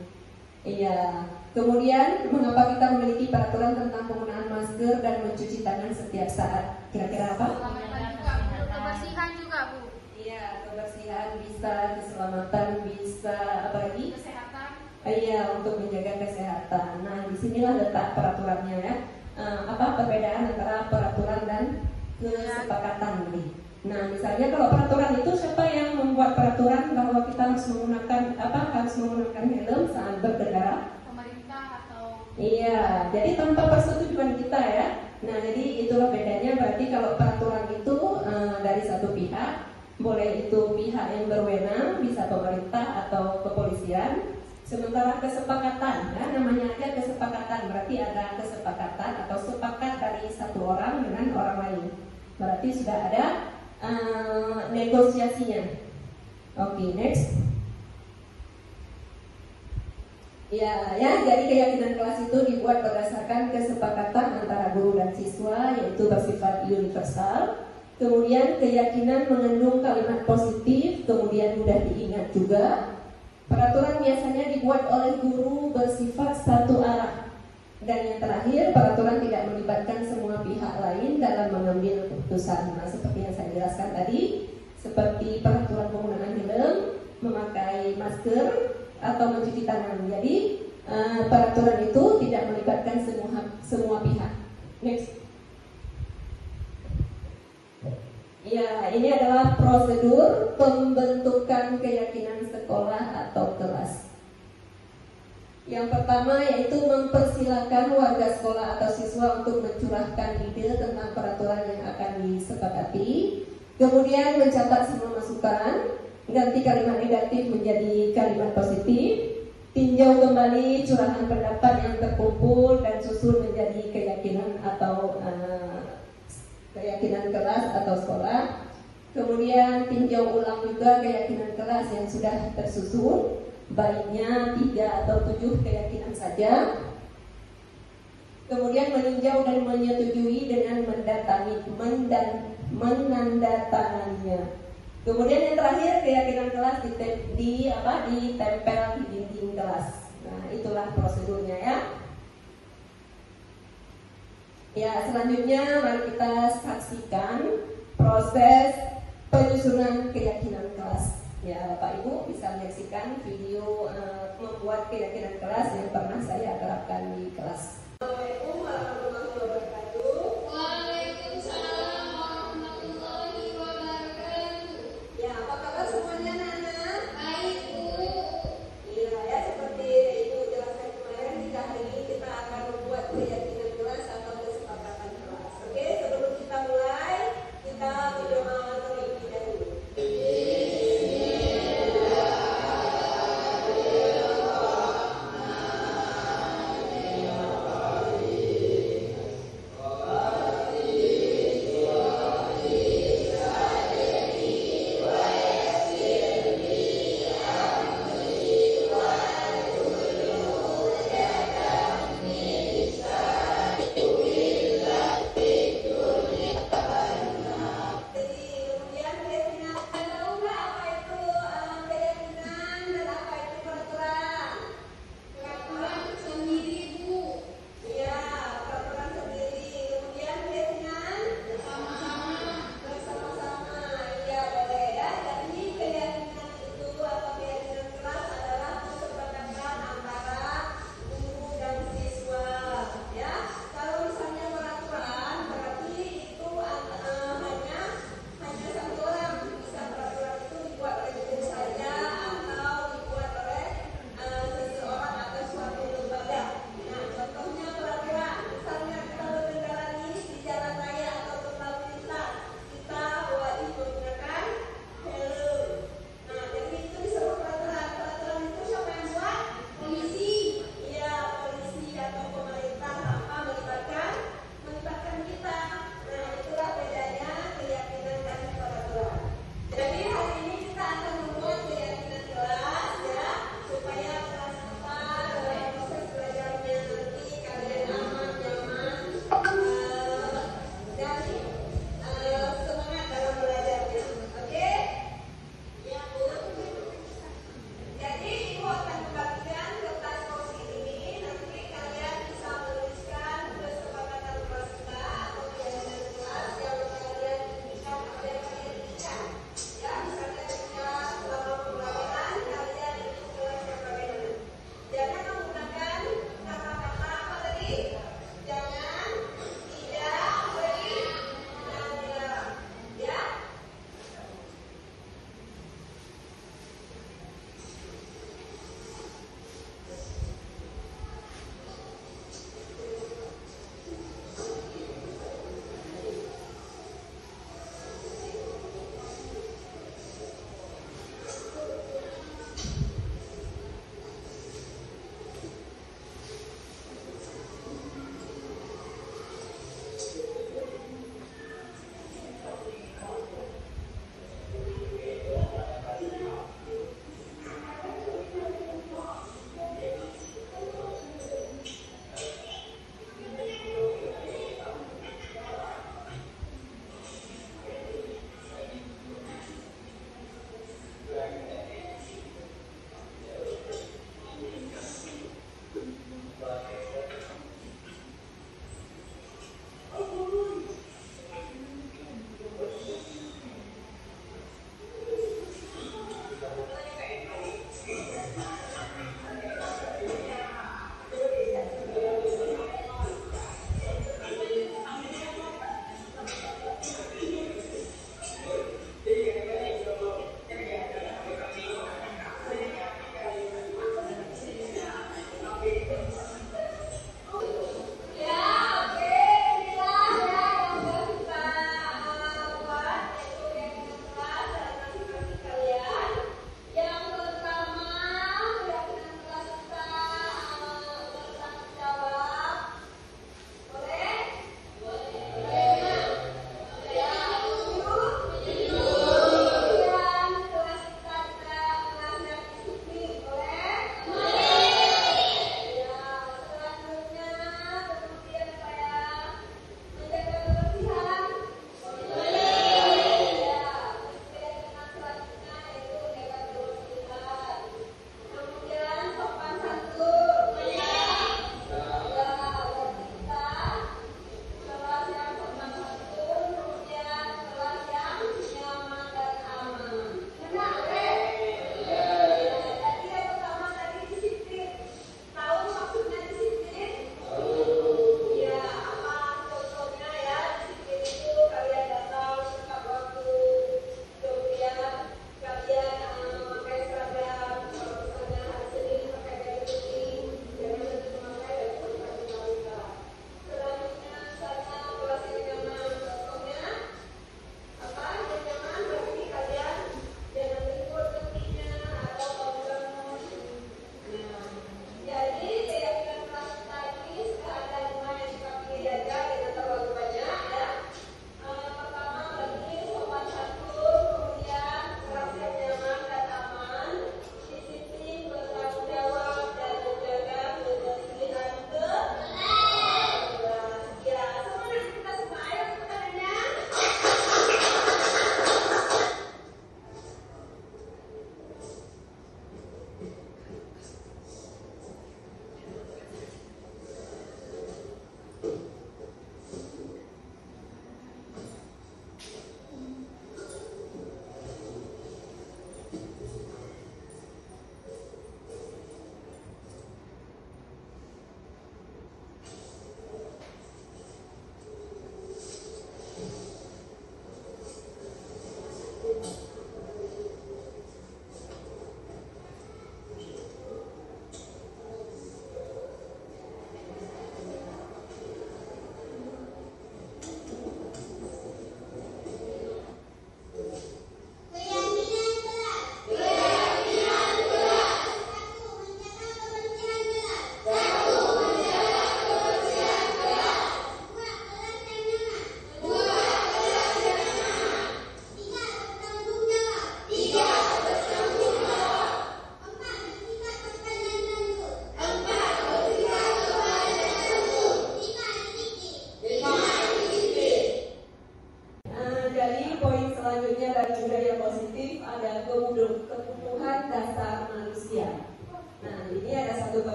Iya. Kemudian, mengapa kita memiliki peraturan tentang penggunaan masker dan mencuci tangan setiap saat? Kira-kira apa? Keselamatan juga, untuk kebersihan juga, Bu. Iya, kebersihan bisa, keselamatan bisa, apa lagi? Kesehatan. Iya, untuk menjaga kesehatan. Nah, disinilah letak peraturannya ya. Perbedaan antara peraturan dan kesepakatan nih. Nah, misalnya kalau peraturan itu siapa yang membuat peraturan bahwa kita harus menggunakan helm saat berkendara? Pemerintah atau? Iya, jadi tanpa persetujuan kita ya. Nah, jadi itulah bedanya. Berarti kalau peraturan itu dari satu pihak, boleh itu pihak yang berwenang, bisa pemerintah atau kepolisian. Sementara kesepakatan, ya, namanya aja kesepakatan, berarti ada kesepakatan atau sepakat dari satu orang dengan orang lain. Berarti sudah ada negosiasinya. Oke, next. Ya, jadi keyakinan kelas itu dibuat berdasarkan kesepakatan antara guru dan siswa, yaitu bersifat universal. Kemudian keyakinan mengandung kalimat positif, kemudian mudah diingat juga. Peraturan biasanya dibuat oleh guru bersifat satu arah. Dan yang terakhir, peraturan tidak melibatkan semua pihak lain dalam mengambil keputusan. Nah, seperti yang saya jelaskan tadi, seperti peraturan penggunaan helm, memakai masker, atau mencuci tangan. Jadi, peraturan itu tidak melibatkan semua pihak. Next. Ya, ini adalah prosedur pembentukan keyakinan sekolah atau kelas. Yang pertama yaitu mempersilahkan warga sekolah atau siswa untuk mencurahkan ide tentang peraturan yang akan disepakati. Kemudian mencatat semua masukan, ganti kalimat negatif menjadi kalimat positif, tinjau kembali curahan pendapat yang terkumpul dan susun menjadi keyakinan atau keyakinan kelas atau sekolah. Kemudian tinjau ulang juga keyakinan kelas yang sudah tersusun, baiknya 3 atau 7 keyakinan saja. Kemudian meninjau dan menyetujui dengan menandatanganinya. Kemudian yang terakhir keyakinan kelas ditempel di dinding kelas. Nah, itulah prosedurnya ya. Ya, selanjutnya mari kita saksikan proses penyusunan keyakinan kelas. Ya, Bapak Ibu bisa menyaksikan video membuat keyakinan kelas yang pernah saya terapkan di kelas. Assalamualaikum warahmatullahi wabarakatuh. Waalaikumsalam warahmatullahi wabarakatuh. Ya, apa kabar semuanya, anak-anak? Baik, Bu. Iya, ya seperti Ibu jelaskan kemarin, jika hari ini kita akan membuat keyakinan kelas atau kesepakatan kelas. Oke, sebelum kita mulai, kita berdoa terlebih dahulu.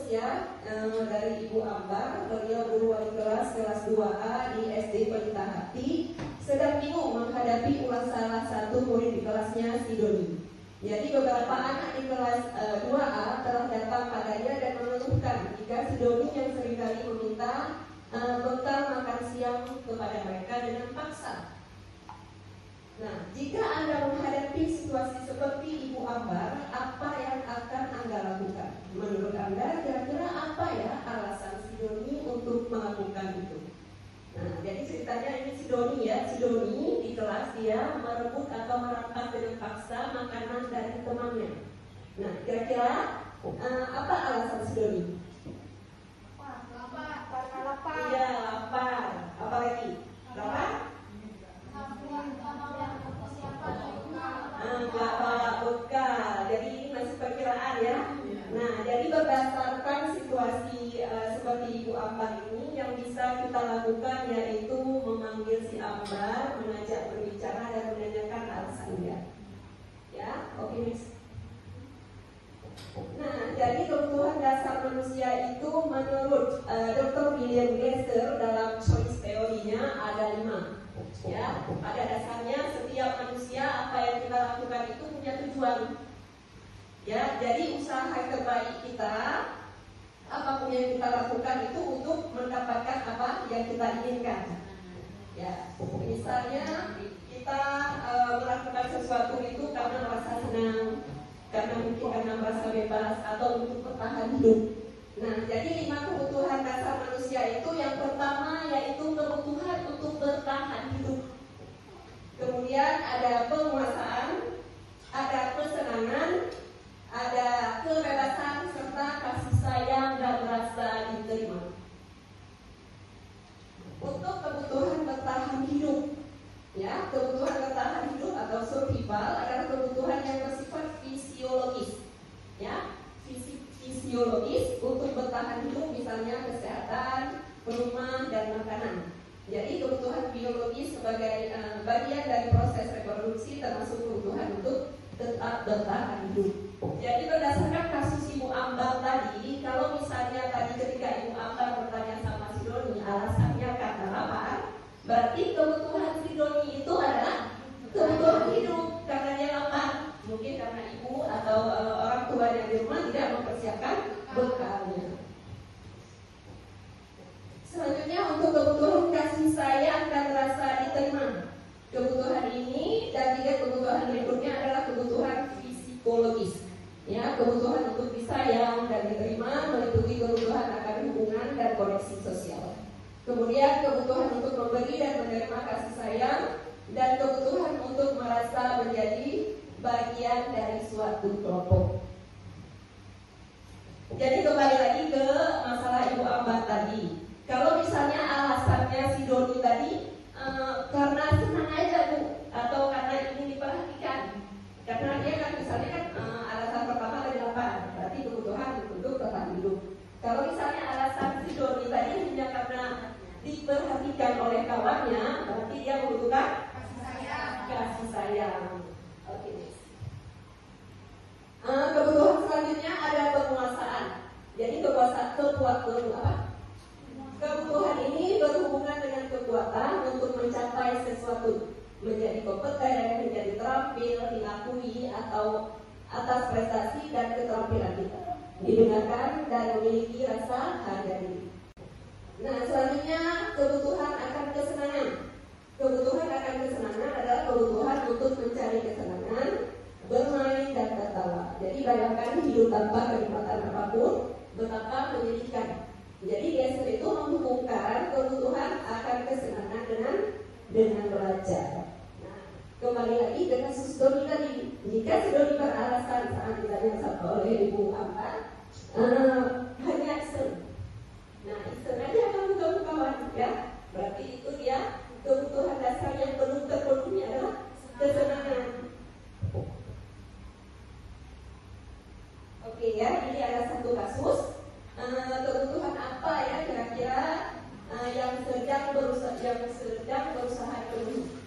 ya dari Ibu Ambar, beliau guru wali kelas 2A di SD Pelita Hati, sedang bingung menghadapi ulah salah satu murid di kelasnya, si Doni. Jadi beberapa anak di kelas 2A telah datang padanya dan mengeluhkan jika si Doni yang seringkali meminta bekal makan siang kepada mereka dengan paksa. Nah, jika Anda menghadapi situasi seperti Ibu Ambar, apa yang akan Anda lakukan? Menurut Anda, kira-kira apa ya alasan si Doni untuk melakukan itu? Nah, jadi ceritanya ini si Doni ya, si Doni di kelas dia merebut atau merampas dengan paksa makanan dari temannya. Nah, kira-kira apa alasan si Doni? Lapar. Iya, lapar. Apa lagi? Lapar? Nggak bawa bekal. Jadi ini masih perkiraan ya. Nah, jadi berdasarkan situasi seperti Ibu Ambar ini, yang bisa kita lakukan yaitu memanggil si Ambar, mengajak berbicara dan menanyakan alasannya. Ya, oke Miss. Nah, jadi kebutuhan dasar manusia itu menurut Dr. William Glasser dalam choice teorinya ada 5. Ya, pada dasarnya setiap manusia apa yang kita lakukan itu punya tujuan. Ya, jadi usaha terbaik kita, apapun yang kita lakukan itu untuk mendapatkan apa yang kita inginkan. Ya, misalnya kita melakukan sesuatu itu karena merasa senang, karena mungkin karena merasa bebas atau untuk bertahan hidup. Nah, jadi 5 kebutuhan dasar manusia itu yang pertama yaitu kebutuhan untuk bertahan hidup. Kemudian ada penguasaan, ada kesenangan, ada kebebasan serta kasih sayang dan rasa diterima. Untuk kebutuhan bertahan hidup, ya, kebutuhan bertahan hidup atau survival adalah kebutuhan yang bersifat fisiologis, ya. Fisiologis untuk bertahan hidup, misalnya kesehatan, rumah, dan makanan. Jadi kebutuhan biologis sebagai bagian dari proses reproduksi termasuk kebutuhan untuk tetap bertahan hidup. Jadi berdasarkan kasus Ibu Ambar tadi, kalau misalnya tadi ketika Ibu Ambar bertanya sama si Doni alasannya karena lapar, berarti kebutuhan si Doni itu adalah kebutuhan hidup karena dia lapar. Mungkin karena ibu atau orang tua yang di rumah tidak mempersiapkan bekalnya. Selanjutnya untuk kebutuhan kasih sayang dan rasa diterima. Kebutuhan ini dan juga kebutuhan berikutnya adalah kebutuhan psikologis. Ya, kebutuhan untuk disayang dan diterima meliputi kebutuhan akan hubungan dan koneksi sosial. Kemudian kebutuhan untuk memberi dan menerima kasih sayang dan kebutuhan untuk merasa menjadi bagian dari suatu kelompok. Jadi kembali lagi ke masalah Ibu Ambar tadi. Kalau misalnya alasannya si Doni tadi karena senang aja Bu, atau karena ingin diperhatikan, karena dia kan misalnya kan alasan pertama tadi lapar, berarti kebutuhan untuk bertahan hidup. Kalau misalnya alasan si Doni tadi hanya karena diperhatikan oleh kawannya, berarti dia membutuhkan kasih sayang. Oke. Kebutuhan selanjutnya ada penguasaan. Jadi kebutuhan ini berhubungan dengan kekuatan untuk mencapai sesuatu, menjadi kompeten, menjadi terampil, diakui atau atas prestasi dan keterampilan kita, didengarkan dan memiliki rasa harga diri. Nah, selanjutnya kebutuhan akan kesenangan. Kebutuhan akan kesenangan adalah kebutuhan untuk mencari kesenangan, bermain dan tertawa. Jadi bayangkan hidup tanpa kenikmatan apapun betapa menyedihkan. Jadi Glasser itu menghubungkan kebutuhan akan kesenangan dengan belajar. Nah, kembali lagi dengan kasus Doni tadi. Jika si Doni beralasan saat ditanya oleh Ibu Ambar hanya iseng. Nah, iseng aja kamu kawan ya. Berarti itu dia kebutuhan dasar yang belum terpenuhi adalah kesenangan. Oke ya, ini ada satu kasus. Kebutuhan apa ya kira-kira yang sedang berusaha penuhi?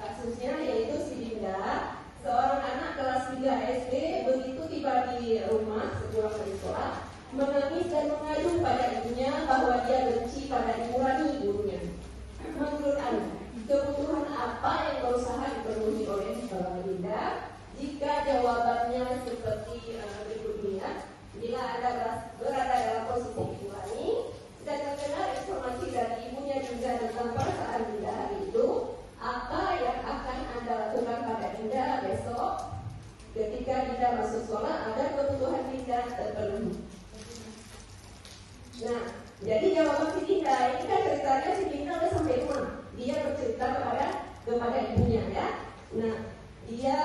Kasusnya yaitu si Dinda, seorang anak kelas 3 SD, begitu tiba di rumah sepulang dari sekolah, menangis dan mengadu pada ibunya bahwa dia benci pada nurani gurunya. Menurut Anda, kebutuhan apa yang berusaha dipenuhi oleh Linda? Jika jawabannya seperti berikut ini ya. Bila Anda berada dalam posisi ibu Ani dan mendengar informasi dari ibunya Linda tentang perasaan Linda hari itu, apa yang akan Anda lakukan pada Linda besok ketika Linda masuk sekolah agar kebutuhan Linda terpenuhi? Nah, jadi jawaban si Linda ini kan ceritanya si Linda udah sampai rumah. Dia bercerita kepada ibunya ya. Nah, dia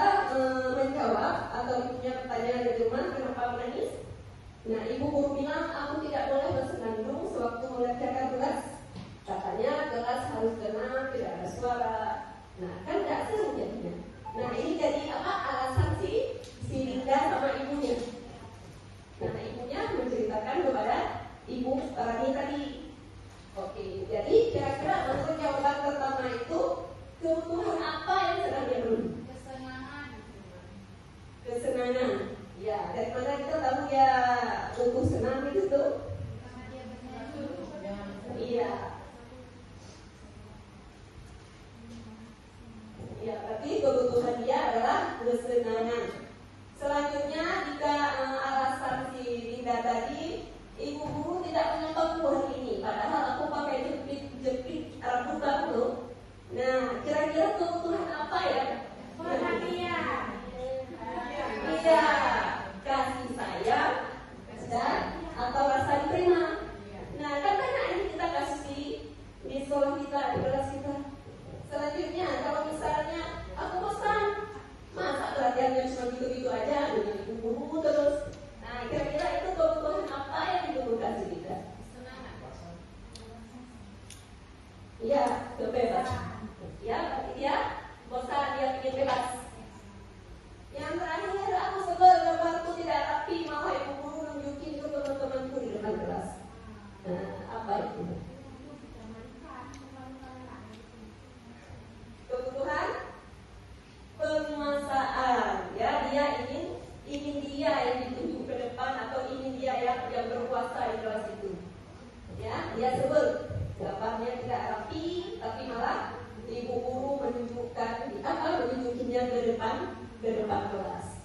menjawab atau ibunya bertanya di rumah, kenapa menangis? Nah, ibu guru bilang, aku tidak boleh bersenandung sewaktu mengerjakan tugas. Katanya kelas harus tenang, tidak ada suara. Nah, kan tidak seru jadinya. Nah, ini jadi apa alasan si Linda sama ibunya. Nah, ibunya menceritakan kepada ibu Rani tadi. Oke, jadi kira-kira menurut jawaban pertama itu kebutuhan apa yang sedang dia penuhi? Kesenangan. Ya, dari mana kita tahu ya butuh senang itu tuh? Iya. Ya, berarti kebutuhan dia adalah kesenangan. Selanjutnya, jika alasan si Linda tadi, ibu guru tidak menyapa hari ini, padahal aku pakai jepit rambut baru. Nah, kira-kira kebutuhan apa ya? Perhatian. Iya, kasih sayang dan atau rasa diterima. Nah, kan banyak ini kita kasih di sekolah kita, di kelas kita. Selanjutnya, kalau misalnya aku bosan, masa pelajarannya cuma gitu-gitu aja dengan ibu guru terus. Nah, kira-kira itu kebutuhan apa yang dibutuhkan sih kita? Iya, kebebasan. Ya, berarti dia bosan, dia ingin bebas. Yang terakhir, aku sebel gambarku tidak rapi, malah ibu guru nunjukin ke teman-temanku di depan kelas. Nah, apa itu? Kebutuhan penguasaan. Ya, dia ingin dia yang ditunjuk ke depan atau ingin dia yang berkuasa di kelas itu. Ya, dia sebel gambarnya tidak rapi, tapi malah ibu guru menunjukinya ke depan kelas.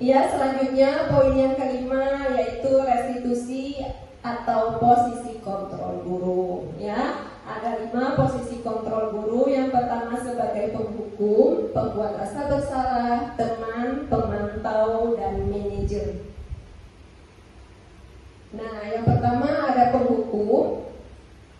Ya, selanjutnya poin yang kelima yaitu restitusi atau posisi kontrol guru. Ya, ada 5 posisi kontrol guru. Yang pertama sebagai penghukum, pembuat rasa bersalah, teman, pemantau, dan manajer. Nah, yang pertama ada penghukum.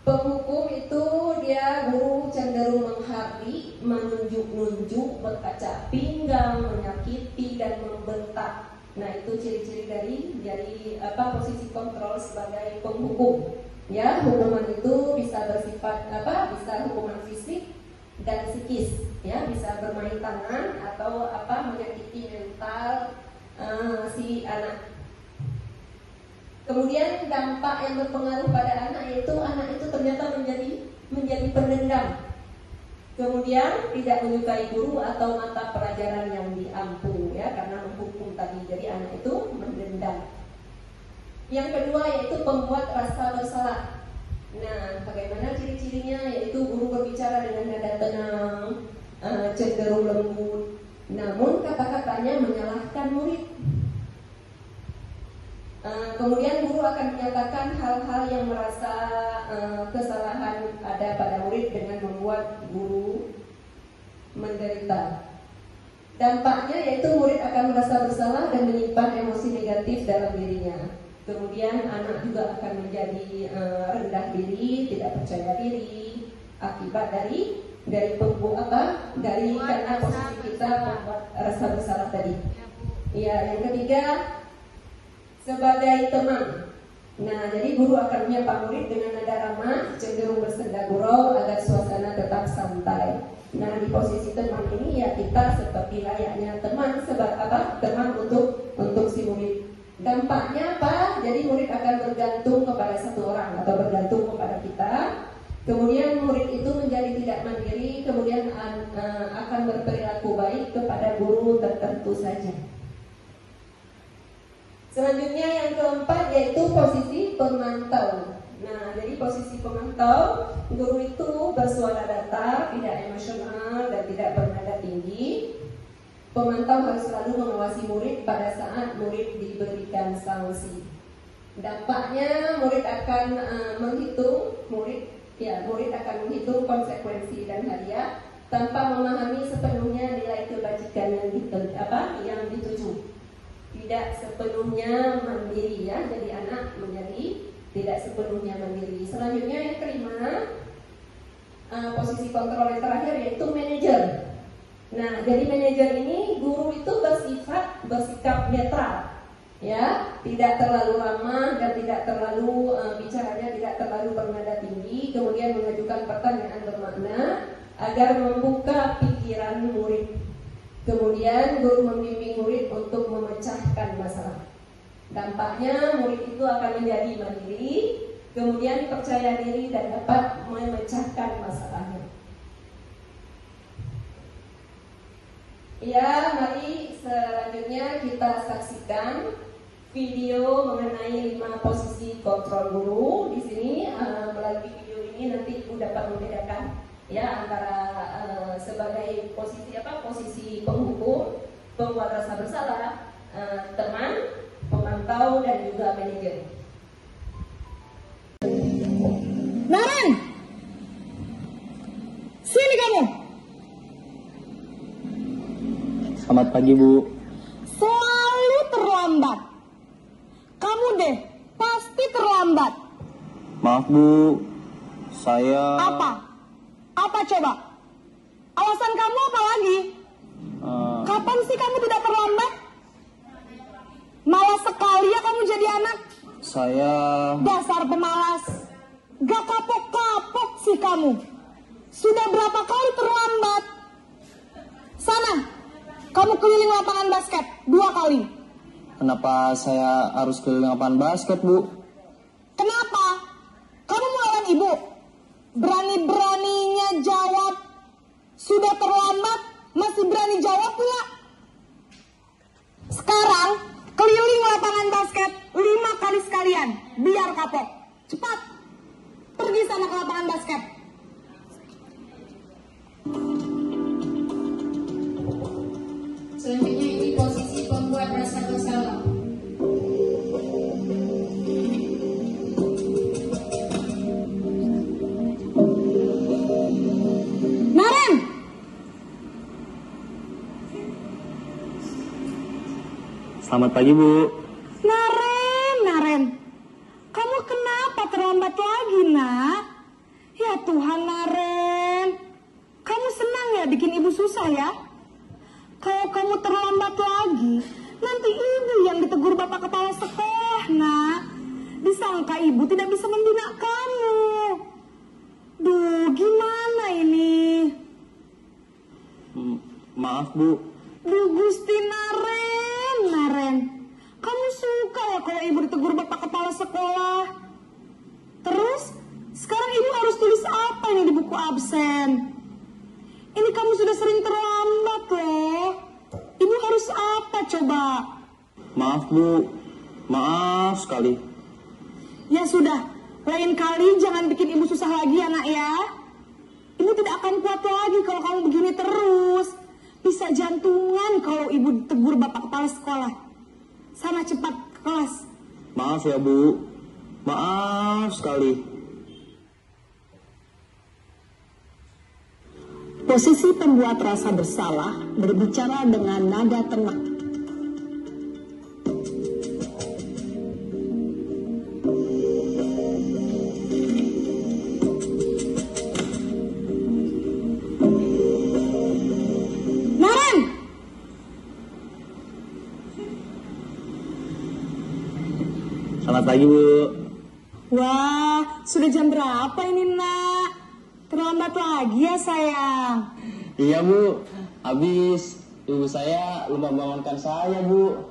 Penghukum itu dia guru cenderung menghardik, menunjuk-nunjuk, berkaca pinggang, menyakiti, dan membentak. Nah, itu ciri-ciri dari posisi kontrol sebagai penghukum. Ya, hukuman itu bisa bersifat bisa hukuman fisik dan psikis. Ya, bisa bermain tangan atau menyakiti mental si anak. Kemudian dampak yang berpengaruh pada anak yaitu anak itu ternyata menjadi pendendam. Kemudian tidak menyukai guru atau mata pelajaran yang diampuni ya karena menghukum tadi. Jadi anak itu mendendam. Yang kedua yaitu pembuat rasa bersalah. Nah, bagaimana ciri-cirinya? Yaitu guru berbicara dengan nada tenang, cenderung lembut, namun kata-katanya menyalahkan murid. Kemudian guru akan menyatakan hal-hal yang merasa kesalahan ada pada murid dengan membuat guru menderita. Dampaknya yaitu murid akan merasa bersalah dan menyimpan emosi negatif dalam dirinya. Kemudian anak juga akan menjadi rendah diri, tidak percaya diri akibat dari karena posisi kita membuat rasa bersalah tadi. Ya, yang ketiga sebagai teman. Nah, jadi guru akan menyapa murid dengan nada ramah, cenderung bersenda gurau agar suasana tetap santai. Nah, di posisi teman ini ya kita seperti layaknya teman teman untuk si murid. Dampaknya apa? Jadi murid akan bergantung kepada satu orang atau bergantung kepada kita. Kemudian murid itu menjadi tidak mandiri, kemudian akan berperilaku baik kepada guru tertentu saja. Selanjutnya yang keempat yaitu posisi pemantau. Nah, jadi posisi pemantau, guru itu bersuara datar, tidak emosional dan tidak bernada tinggi. Pemantau harus selalu mengawasi murid pada saat murid diberikan sanksi. Dampaknya murid akan murid akan menghitung konsekuensi dan hadiah tanpa memahami sepenuhnya nilai kebajikan yang dituju. Tidak sepenuhnya mandiri ya, jadi anak menjadi tidak sepenuhnya mandiri. Selanjutnya yang kelima, posisi kontrol yang terakhir yaitu manajer. Nah, jadi manajer ini guru itu bersikap netral, ya, tidak terlalu ramah dan tidak terlalu bicaranya tidak terlalu bernada tinggi, kemudian mengajukan pertanyaan bermakna agar membuka pikiran murid. Kemudian guru membimbing murid untuk memecahkan masalah. Dampaknya murid itu akan menjadi mandiri, kemudian percaya diri dan dapat memecahkan masalahnya. Ya, mari selanjutnya kita saksikan video mengenai 5 posisi kontrol guru. Di sini melalui video ini nanti Ibu dapat membedakan ya antara sebagai posisi penghukum, pembuat rasa bersalah, teman, pemantau dan juga manajer. Naren, sini kamu. Selamat pagi, Bu. Selalu terlambat. Kamu deh pasti terlambat. Maaf, Bu. Saya... Apa coba? Alasan kamu apa lagi? Kapan sih kamu tidak terlambat? Malas sekali ya kamu jadi anak. Saya... Dasar pemalas. Gak kapok-kapok sih kamu. Sudah berapa kali terlambat? Sana, kamu keliling lapangan basket 2 kali. Kenapa saya harus keliling lapangan basket, Bu? Kenapa? Kamu mau lawan ibu? Berani-beraninya jawab. Sudah terlambat, masih berani jawab pula. Sekarang, keliling lapangan basket 5 kali sekalian. Biar kapok. Cepat. Pergi sana ke lapangan basket. Selanjutnya ini posisi pembuat rasa bersalah. Naren! Selamat pagi, Bu. Naren. Kamu kenapa terlambat lagi, nak? Ya Tuhan, Naren. Kamu senang ya bikin ibu susah ya? Kalau kamu terlambat lagi, nanti ibu yang ditegur bapak kepala sekolah, nak. Disangka ibu tidak bisa membina kamu. Duh, gimana ini? Maaf, Bu. Duh, Gusti Naren. Kamu suka ya kalau ibu ditegur bapak kepala sekolah? Terus, sekarang ibu harus tulis apa ini di buku absen? Ini kamu sudah sering terlambat loh. Ibu harus apa coba? Maaf, Bu. Maaf sekali. Ya sudah, lain kali jangan bikin ibu susah lagi ya, nak ya. Ibu tidak akan kuat lagi kalau kamu begini terus. Bisa jantungan kalau ibu ditegur bapak kepala sekolah. Sana cepat ke kelas. Maaf ya, Bu. Maaf sekali. Posisi pembuat rasa bersalah berbicara dengan nada tenang. Naren! Selamat pagi, Bu. Wah, sudah jam berapa ini, nak? Terlambat lagi ya, sayang? Iya, Bu. Habis ibu saya lupa bangunkan saya, Bu.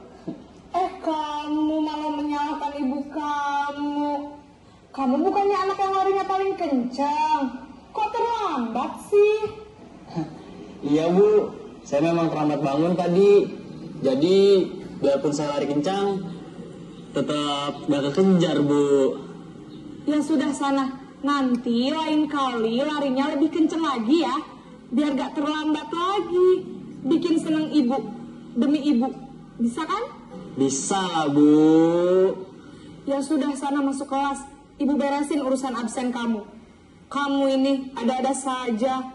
Kamu malah menyalahkan ibu kamu. Kamu bukannya anak yang larinya paling kencang. Kok terlambat sih? Iya, Bu. Saya memang terlambat bangun tadi. Jadi, biarpun saya lari kencang, tetap gak kekejar, Bu. Ya sudah sana, nanti lain kali larinya lebih kenceng lagi ya, biar gak terlambat lagi. Bikin seneng ibu, demi ibu. Bisa kan? Bisa, Bu. Ya sudah sana masuk kelas, ibu beresin urusan absen kamu. Kamu ini ada-ada saja.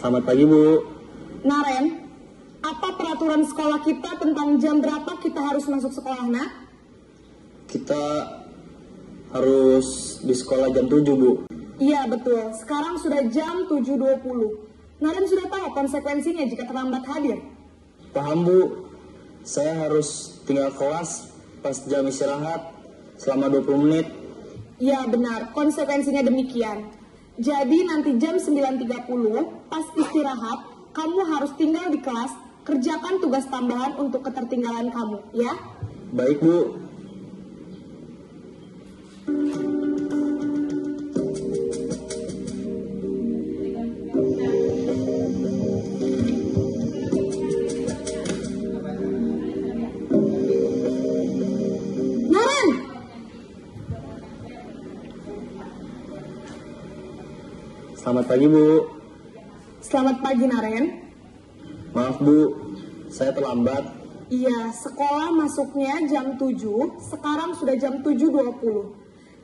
Selamat pagi, Bu. Naren, apa peraturan sekolah kita tentang jam berapa kita harus masuk sekolah, nak? Kita harus di sekolah jam 7, Bu. Iya, betul. Sekarang sudah jam 7.20. Naren sudah tahu konsekuensinya jika terlambat hadir? Paham, Bu. Saya harus tinggal kelas pas jam istirahat selama 20 menit. Iya, benar. Konsekuensinya demikian. Jadi nanti jam 9.30 pas istirahat, kamu harus tinggal di kelas, kerjakan tugas tambahan untuk ketertinggalan kamu, ya? Baik, Bu. Selamat pagi, Bu. Selamat pagi, Naren. Maaf, Bu. Saya terlambat. Iya, sekolah masuknya jam 7, sekarang sudah jam 7.20.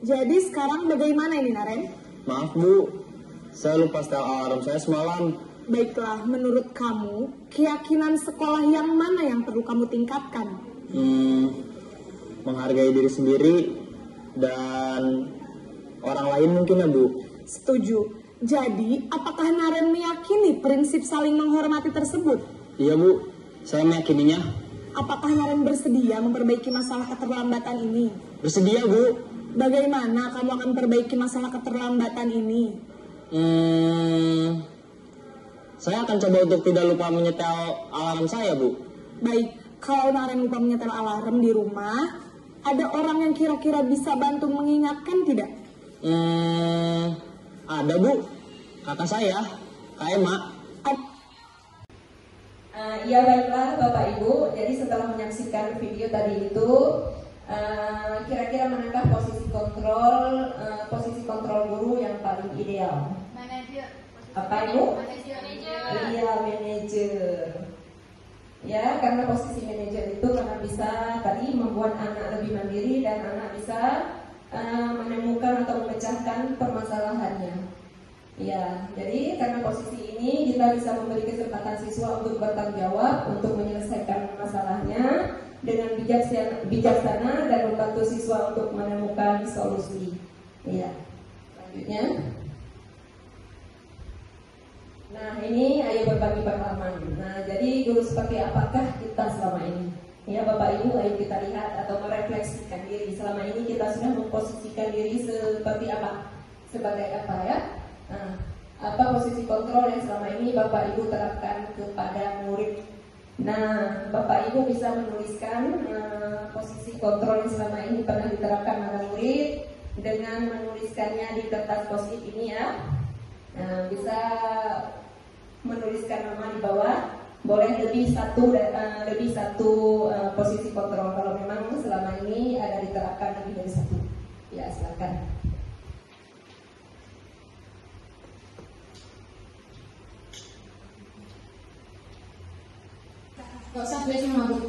Jadi sekarang bagaimana ini, Naren? Maaf, Bu. Saya lupa setel alarm saya semalam. Baiklah, menurut kamu, keyakinan sekolah yang mana yang perlu kamu tingkatkan? Menghargai diri sendiri dan orang lain mungkin ya, Bu. Setuju. Jadi, apakah Naren meyakini prinsip saling menghormati tersebut? Iya, Bu. Saya meyakininya. Apakah Naren bersedia memperbaiki masalah keterlambatan ini? Bersedia, Bu. Bagaimana kamu akan perbaiki masalah keterlambatan ini? Saya akan coba untuk tidak lupa menyetel alarm saya, Bu. Baik, kalau Naren lupa menyetel alarm di rumah, ada orang yang kira-kira bisa bantu mengingatkan tidak? Ada, Bu. Kakak saya, Kak Emma. Ya baiklah Bapak Ibu, jadi setelah menyaksikan video tadi itu, kira-kira manakah posisi kontrol guru yang paling ideal? Manajer. Apa Ibu? Manajer. Iya, manajer. Ya, karena posisi manajer itu karena bisa tadi membuat anak lebih mandiri dan anak bisa menemukan atau memecahkan permasalahannya. Ya, jadi karena posisi ini kita bisa memberi kesempatan siswa untuk bertanggung jawab untuk menyelesaikan masalahnya dengan bijaksana dan membantu siswa untuk menemukan solusi. Ya, selanjutnya. Nah, ini ayo berbagi pengalaman. Nah, jadi guru seperti apakah kita selama ini? Ya, Bapak Ibu, ayo kita lihat atau merefleksikan diri. Selama ini kita sudah memposisikan diri seperti apa? Sebagai apa ya? Nah, apa posisi kontrol yang selama ini Bapak Ibu terapkan kepada murid? Nah, Bapak Ibu bisa menuliskan posisi kontrol yang selama ini pernah diterapkan pada murid dengan menuliskannya di kertas post-it ini ya. Nah, bisa menuliskan nama di bawah. Boleh lebih satu posisi kontrol kalau memang selama ini ada diterapkan lebih dari satu. Ya, silakan. Gak usah tulis nama, Bu.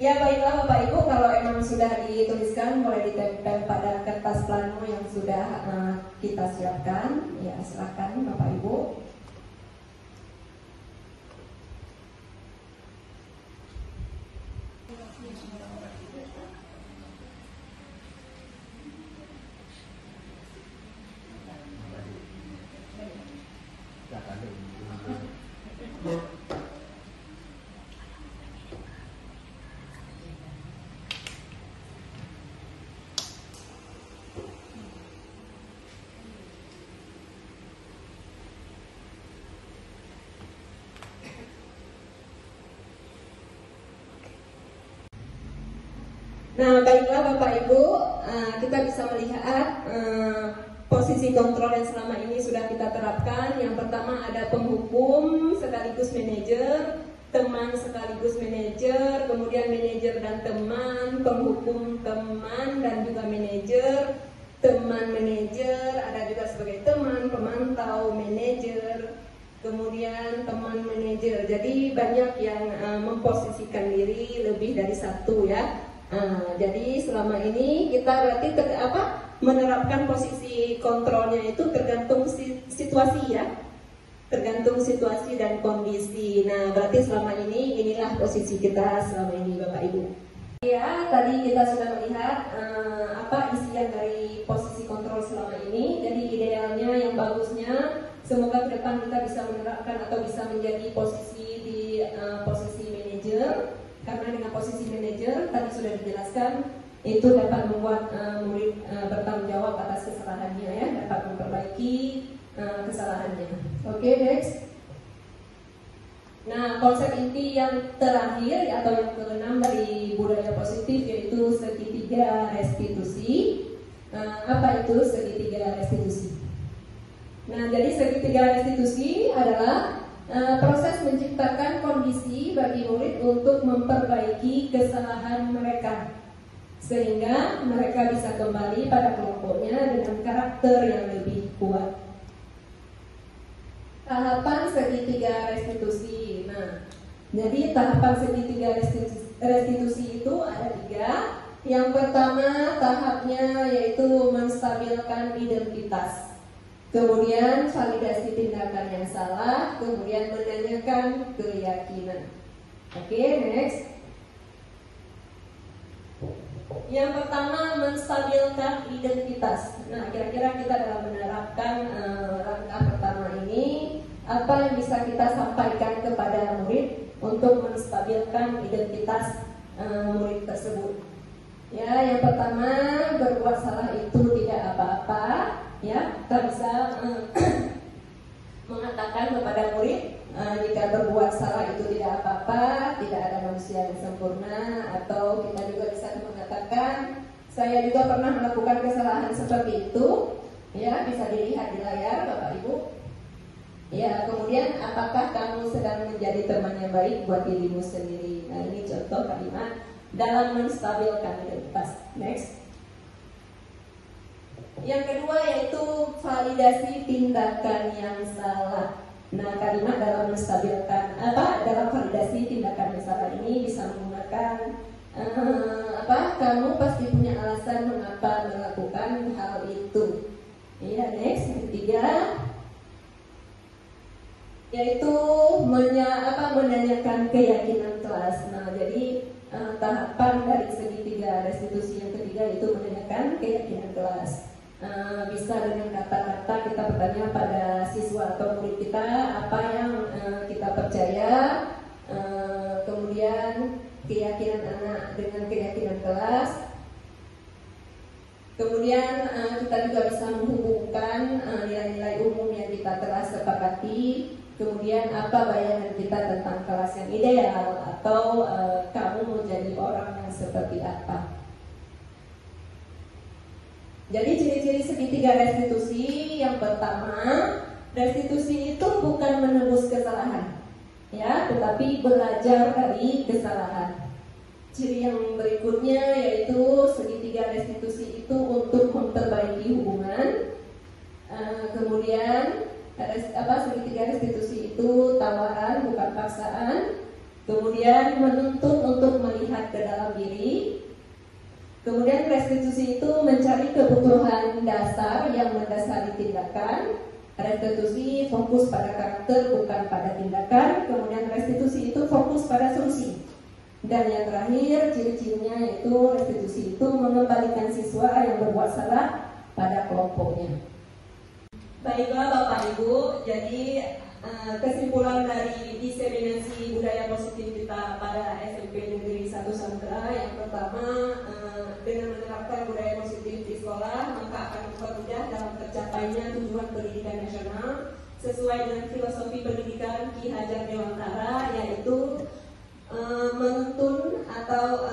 Ya baiklah Bapak Ibu, kalau emang sudah dituliskan boleh ditempel pada kertas plano yang sudah kita siapkan. Ya, silakan Bapak Ibu. Nah, baiklah Bapak Ibu, kita bisa melihat posisi kontrol yang selama ini sudah kita terapkan. Yang pertama ada penghukum sekaligus manajer, teman sekaligus manajer, kemudian manajer dan teman, penghukum teman dan juga manajer, teman manajer, ada juga sebagai teman, pemantau manajer, kemudian teman manajer. Jadi banyak yang memposisikan diri lebih dari satu ya. Jadi selama ini kita berarti menerapkan posisi kontrolnya itu tergantung situasi ya, tergantung situasi dan kondisi. Nah berarti selama ini inilah posisi kita selama ini Bapak Ibu. Ya tadi kita sudah melihat apa isian dari posisi kontrol selama ini. Jadi idealnya yang bagusnya semoga ke depan kita bisa menerapkan atau bisa menjadi posisi di posisi manajer. Karena dengan posisi manajer tadi sudah dijelaskan itu dapat membuat murid bertanggung jawab atas kesalahannya ya, dapat memperbaiki kesalahannya. Oke, next. Nah, konsep inti yang terakhir atau yang keenam dari budaya positif yaitu segitiga restitusi. Apa itu segitiga restitusi? Nah, jadi segitiga restitusi adalah proses menciptakan kondisi bagi murid untuk memperbaiki kesalahan mereka sehingga mereka bisa kembali pada kelompoknya dengan karakter yang lebih kuat. Tahapan segitiga restitusi. Nah, jadi tahapan segitiga restitusi itu ada 3. Yang pertama tahapnya yaitu menstabilkan identitas. Kemudian validasi tindakan yang salah, kemudian menanyakan keyakinan. Oke, next. Yang pertama menstabilkan identitas. Nah, kira-kira kita dalam menerapkan langkah pertama ini, apa yang bisa kita sampaikan kepada murid untuk menstabilkan identitas murid tersebut? Ya, yang pertama berbuat salah itu tidak apa-apa. Ya, kita bisa mengatakan kepada murid jika berbuat salah itu tidak apa-apa, tidak ada manusia yang sempurna. Atau kita juga bisa mengatakan saya juga pernah melakukan kesalahan seperti itu. Ya, bisa dilihat di layar Bapak Ibu. Ya, kemudian apakah kamu sedang menjadi teman yang baik buat dirimu sendiri? Nah, ini contoh kalimat dalam menstabilkan identitas. Next. Yang kedua yaitu validasi tindakan yang salah. Nah, kalimat dalam menstabilkan dalam validasi tindakan yang salah ini bisa menggunakan kamu pasti punya alasan mengapa melakukan hal itu. Ya, next. Yang ketiga yaitu menanyakan keyakinan kelas. Nah, jadi tahapan dari segitiga restitusi yang ketiga itu menanyakan keyakinan kelas. Bisa dengan kata-kata kita bertanya pada siswa atau murid kita apa yang kita percaya, kemudian keyakinan anak dengan keyakinan kelas. Kemudian kita juga bisa menghubungkan nilai-nilai umum yang kita telah sepakati. Kemudian apa bayangan kita tentang kelas yang ideal, atau kamu mau jadi orang yang seperti apa. Jadi ciri-ciri segitiga restitusi yang pertama, restitusi itu bukan menebus kesalahan, ya, tetapi belajar dari kesalahan. Ciri yang berikutnya yaitu segitiga restitusi itu untuk memperbaiki hubungan. Kemudian segitiga restitusi itu tawaran bukan paksaan. Kemudian menuntut untuk melihat ke dalam diri. Kemudian restitusi itu mencari kebutuhan dasar yang mendasari tindakan. Restitusi fokus pada karakter bukan pada tindakan. Kemudian restitusi itu fokus pada solusi. Dan yang terakhir ciri-cirinya yaitu restitusi itu mengembalikan siswa yang berbuat salah pada kelompoknya. Baiklah Bapak Ibu, jadi kesimpulan dari diseminasi budaya positif kita pada SMP Negeri 1 Samudera yang pertama, dengan menerapkan budaya positif di sekolah maka akan mempermudah dalam tercapainya tujuan pendidikan nasional sesuai dengan filosofi pendidikan Ki Hajar Dewantara, yaitu menuntun atau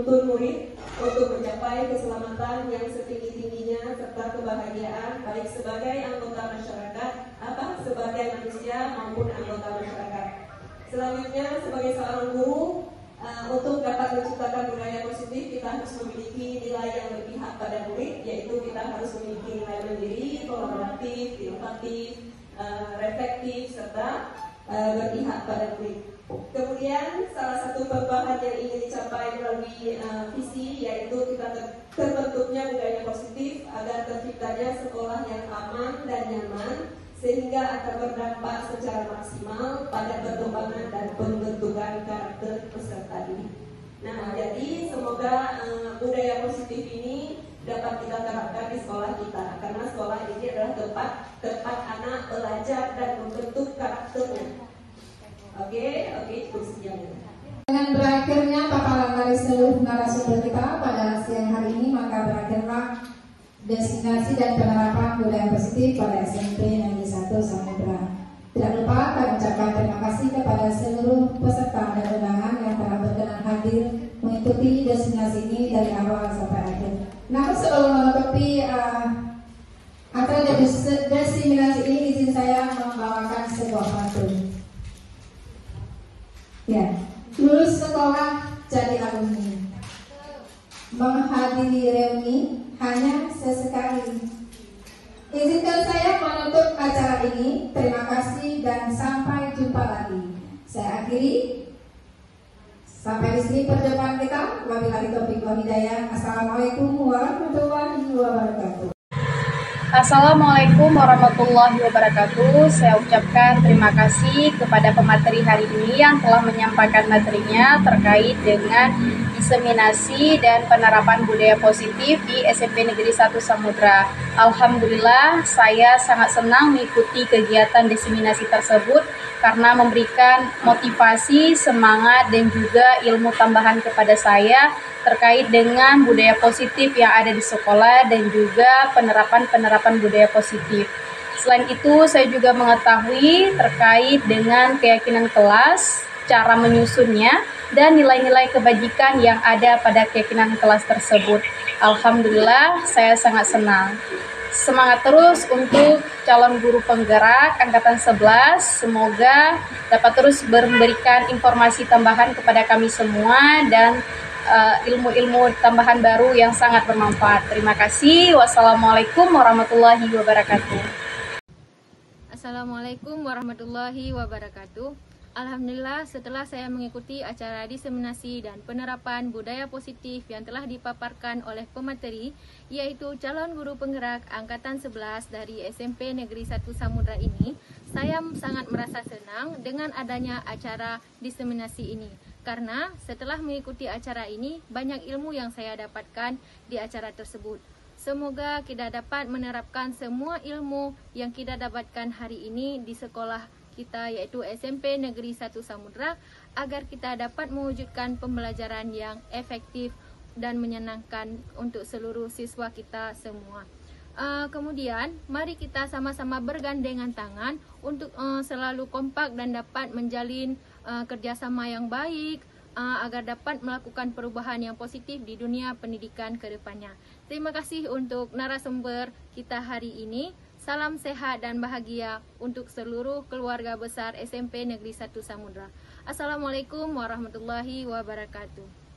menuntun murid untuk mencapai keselamatan yang setinggi-tingginya serta kebahagiaan baik sebagai anggota masyarakat, sebagai manusia maupun anggota masyarakat. Selanjutnya, sebagai seorang guru, untuk dapat menciptakan budaya positif, kita harus memiliki nilai yang berpihak pada murid, yaitu kita harus memiliki nilai mandiri, kolaboratif, inovatif, reflektif, serta berpihak pada murid. Kemudian salah satu perubahan yang ingin dicapai melalui visi, yaitu kita terbentuknya budaya positif agar terciptanya sekolah yang aman dan nyaman, sehingga akan berdampak secara maksimal pada perkembangan dan pembentukan karakter peserta didik. Nah, jadi semoga budaya positif ini dapat kita terapkan di sekolah kita, karena sekolah ini adalah tempat anak belajar dan membentuk karakternya. Oke, cukup sekian. Dengan berakhirnya paparan dari seluruh narasumber kita pada siang hari ini, maka berakhirlah destinasi dan penerapan budaya positif pada SMP Negeri 1 Samudra. Tidak lupa kami ucapkan terima kasih kepada seluruh peserta dan undangan yang telah berkenan hadir mengikuti destinasi ini dari awal sampai akhir. Namun sebelum menutupi acara destinasi ini, izin saya membawakan sebuah pantun. Ya, lulus sekolah jadi alumni, menghadiri reuni hanya sesekali. Izinkan saya menutup acara ini. Terima kasih dan sampai jumpa lagi. Saya akhiri. Sampai di sini perjumpaan kita. Wabillahi taufiq wal hidayah. Assalamualaikum warahmatullahi wabarakatuh. Assalamualaikum warahmatullahi wabarakatuh. Saya ucapkan terima kasih kepada pemateri hari ini yang telah menyampaikan materinya terkait dengan diseminasi dan penerapan budaya positif di SMP Negeri 1 Samudra. Alhamdulillah, saya sangat senang mengikuti kegiatan diseminasi tersebut karena memberikan motivasi, semangat, dan juga ilmu tambahan kepada saya terkait dengan budaya positif yang ada di sekolah dan juga penerapan budaya positif. Selain itu, saya juga mengetahui terkait dengan keyakinan kelas, cara menyusunnya, dan nilai-nilai kebajikan yang ada pada keyakinan kelas tersebut. Alhamdulillah, saya sangat senang. Semangat terus untuk calon guru penggerak Angkatan 11. Semoga dapat terus memberikan informasi tambahan kepada kami semua dan ilmu-ilmu tambahan baru yang sangat bermanfaat. Terima kasih. Wassalamualaikum warahmatullahi wabarakatuh. Assalamualaikum warahmatullahi wabarakatuh. Alhamdulillah, setelah saya mengikuti acara diseminasi dan penerapan budaya positif yang telah dipaparkan oleh pemateri, yaitu calon guru penggerak Angkatan 11 dari SMP Negeri 1 Samudra ini, saya sangat merasa senang dengan adanya acara diseminasi ini. Karena setelah mengikuti acara ini, banyak ilmu yang saya dapatkan di acara tersebut. Semoga kita dapat menerapkan semua ilmu yang kita dapatkan hari ini di sekolah kita, yaitu SMP Negeri 1 Samudra, agar kita dapat mewujudkan pembelajaran yang efektif dan menyenangkan untuk seluruh siswa kita semua. Kemudian, mari kita sama-sama bergandengan tangan untuk selalu kompak dan dapat menjalin kerjasama yang baik agar dapat melakukan perubahan yang positif di dunia pendidikan ke depannya. Terima kasih untuk narasumber kita hari ini. Salam sehat dan bahagia untuk seluruh keluarga besar SMP Negeri 1 Samudra. Assalamualaikum warahmatullahi wabarakatuh.